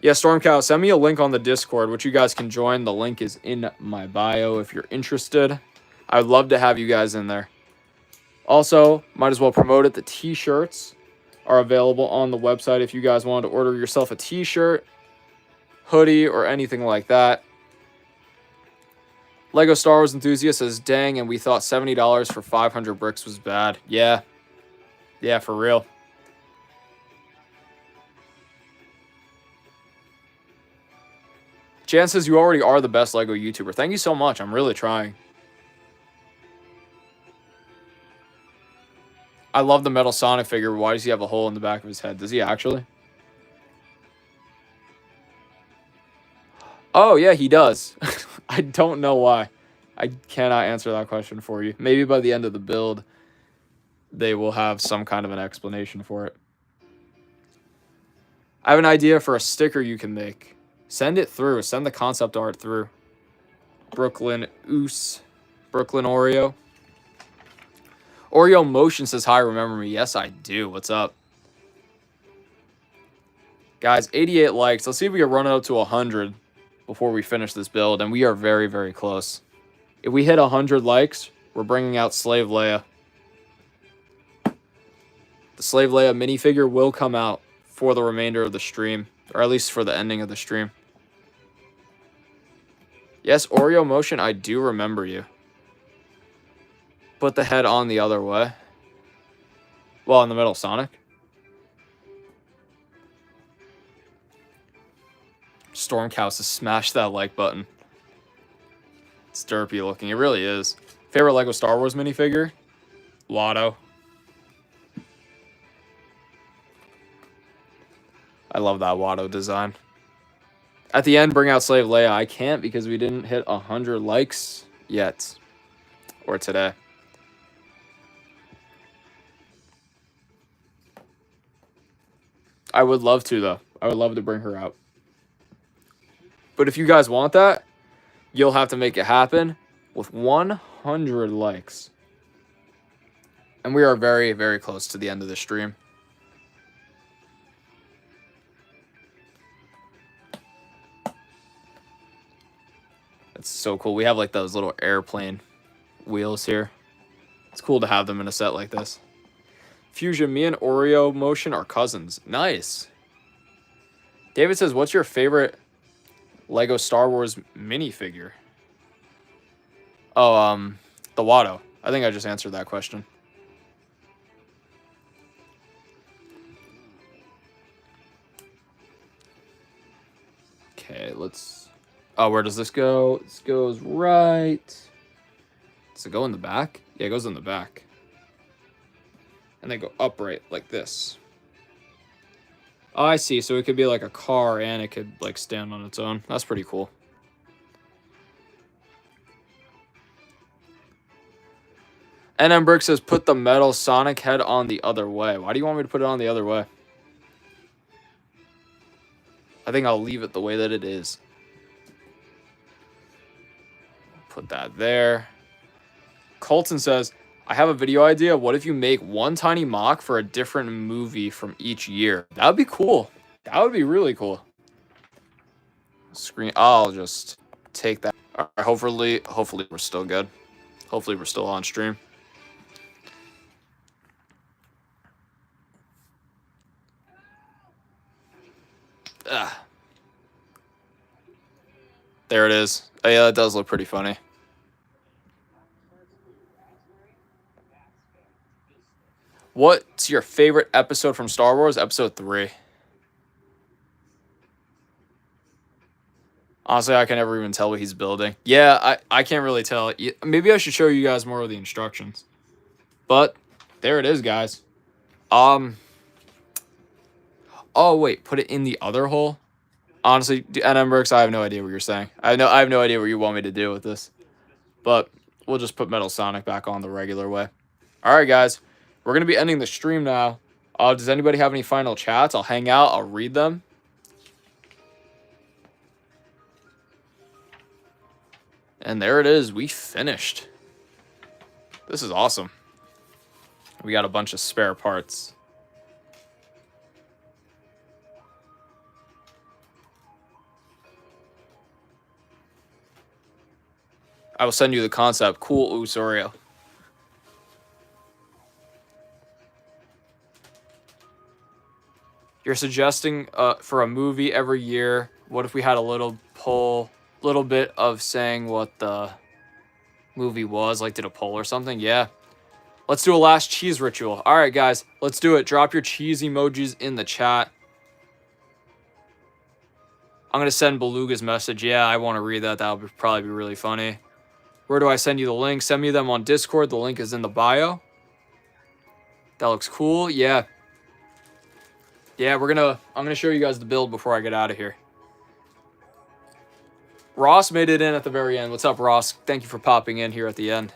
Yeah, Stormcow, send me a link on the Discord, which you guys can join. The link is in my bio if you're interested. I'd love to have you guys in there. Also, might as well promote it. The t-shirts are available on the website if you guys want to order yourself a t-shirt, hoodie, or anything like that. Lego Star Wars Enthusiast says, dang, and we thought $70 for 500 bricks was bad. Yeah. Yeah, for real. Jan says, you already are the best Lego YouTuber. Thank you so much. I'm really trying. I love the metal Sonic figure. Why does he have a hole in the back of his head? Does he actually? Oh, yeah, he does. I don't know why. I cannot answer that question for you. Maybe by the end of the build, they will have some kind of an explanation for it. I have an idea for a sticker you can make. Send it through. Send the concept art through. Brooklyn Oos. Brooklyn Oreo. Oreo Motion says, hi, remember me. Yes, I do. What's up? Guys, 88 likes. Let's see if we can run it up to 100 before we finish this build. And we are very, very close. If we hit 100 likes, we're bringing out Slave Leia. The Slave Leia minifigure will come out for the remainder of the stream. Or at least for the ending of the stream. Yes, Oreo Motion, I do remember you. Put the head on the other way. Well, in the middle, Sonic. Stormcast has smashed that like button. It's derpy looking. It really is. Favorite Lego Star Wars minifigure? Watto. I love that Watto design. At the end, bring out Slave Leia. I can't because we didn't hit 100 likes yet. Or today. I would love to, though. I would love to bring her out. But if you guys want that, you'll have to make it happen with 100 likes. And we are very, very close to the end of the stream. That's so cool. We have like those little airplane wheels here. It's cool to have them in a set like this. Fusion, me and Oreo Motion are cousins. Nice. David says, what's your favorite Lego Star Wars minifigure? Oh, the Watto. I think I just answered that question. Okay, let's... Oh, where does this go? This goes right... Does it go in the back? Yeah, it goes in the back. And they go upright like this. Oh, I see. So it could be like a car and it could like stand on its own. That's pretty cool. NM Brick says, put the metal Sonic head on the other way. Why do you want me to put it on the other way? I think I'll leave it the way that it is. Put that there. Colton says, I have a video idea. What if you make one tiny mock for a different movie from each year? That would be cool. That would be really cool. Screen. I'll just take that. All right, hopefully we're still good. Hopefully we're still on stream. There it is. Oh, yeah, that does look pretty funny. What's your favorite episode from Star Wars? Episode 3. Honestly, I can never even tell what he's building. Yeah, I can't really tell. Maybe I should show you guys more of the instructions. But there it is, guys. Oh, wait. Put it in the other hole? Honestly, NM Brooks, I have no idea what you're saying. I have no idea what you want me to do with this. But we'll just put Metal Sonic back on the regular way. All right, guys. We're going to be ending the stream now. Does anybody have any final chats? I'll hang out. I'll read them. And there it is. We finished. This is awesome. We got a bunch of spare parts. I will send you the concept. Cool, Usorio. You're suggesting for a movie every year. What if we had a little poll, little bit of saying what the movie was, like did a poll or something? Yeah. Let's do a last cheese ritual. All right, guys, let's do it. Drop your cheese emojis in the chat. I'm going to send Beluga's message. Yeah, I want to read that. That would probably be really funny. Where do I send you the link? Send me them on Discord. The link is in the bio. That looks cool. Yeah. Yeah, I'm gonna show you guys the build before I get out of here. Ross made it in at the very end. What's up, Ross? Thank you for popping in here at the end.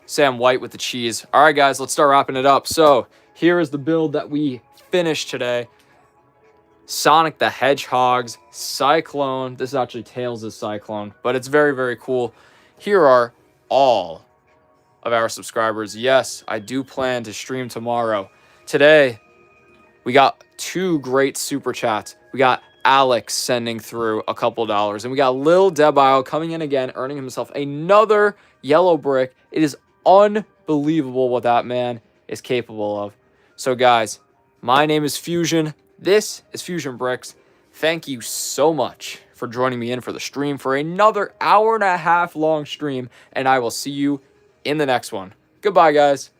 Sam White with the cheese. All right, guys, let's start wrapping it up. So here is the build that we finished today. Sonic the Hedgehog's Cyclone. This is actually Tails' Cyclone, but it's very, very cool. Here are all of our subscribers. Yes, I do plan to stream tomorrow. Today, we got 2 great super chats. We got Alex sending through a couple dollars, and we got Lil Debile coming in again, earning himself another yellow brick. It is unbelievable what that man is capable of. So, guys, my name is Fusion. This is Fusion Bricks. Thank you so much for joining me in for the stream for another hour and a half long stream, and I will see you in the next one. Goodbye, guys.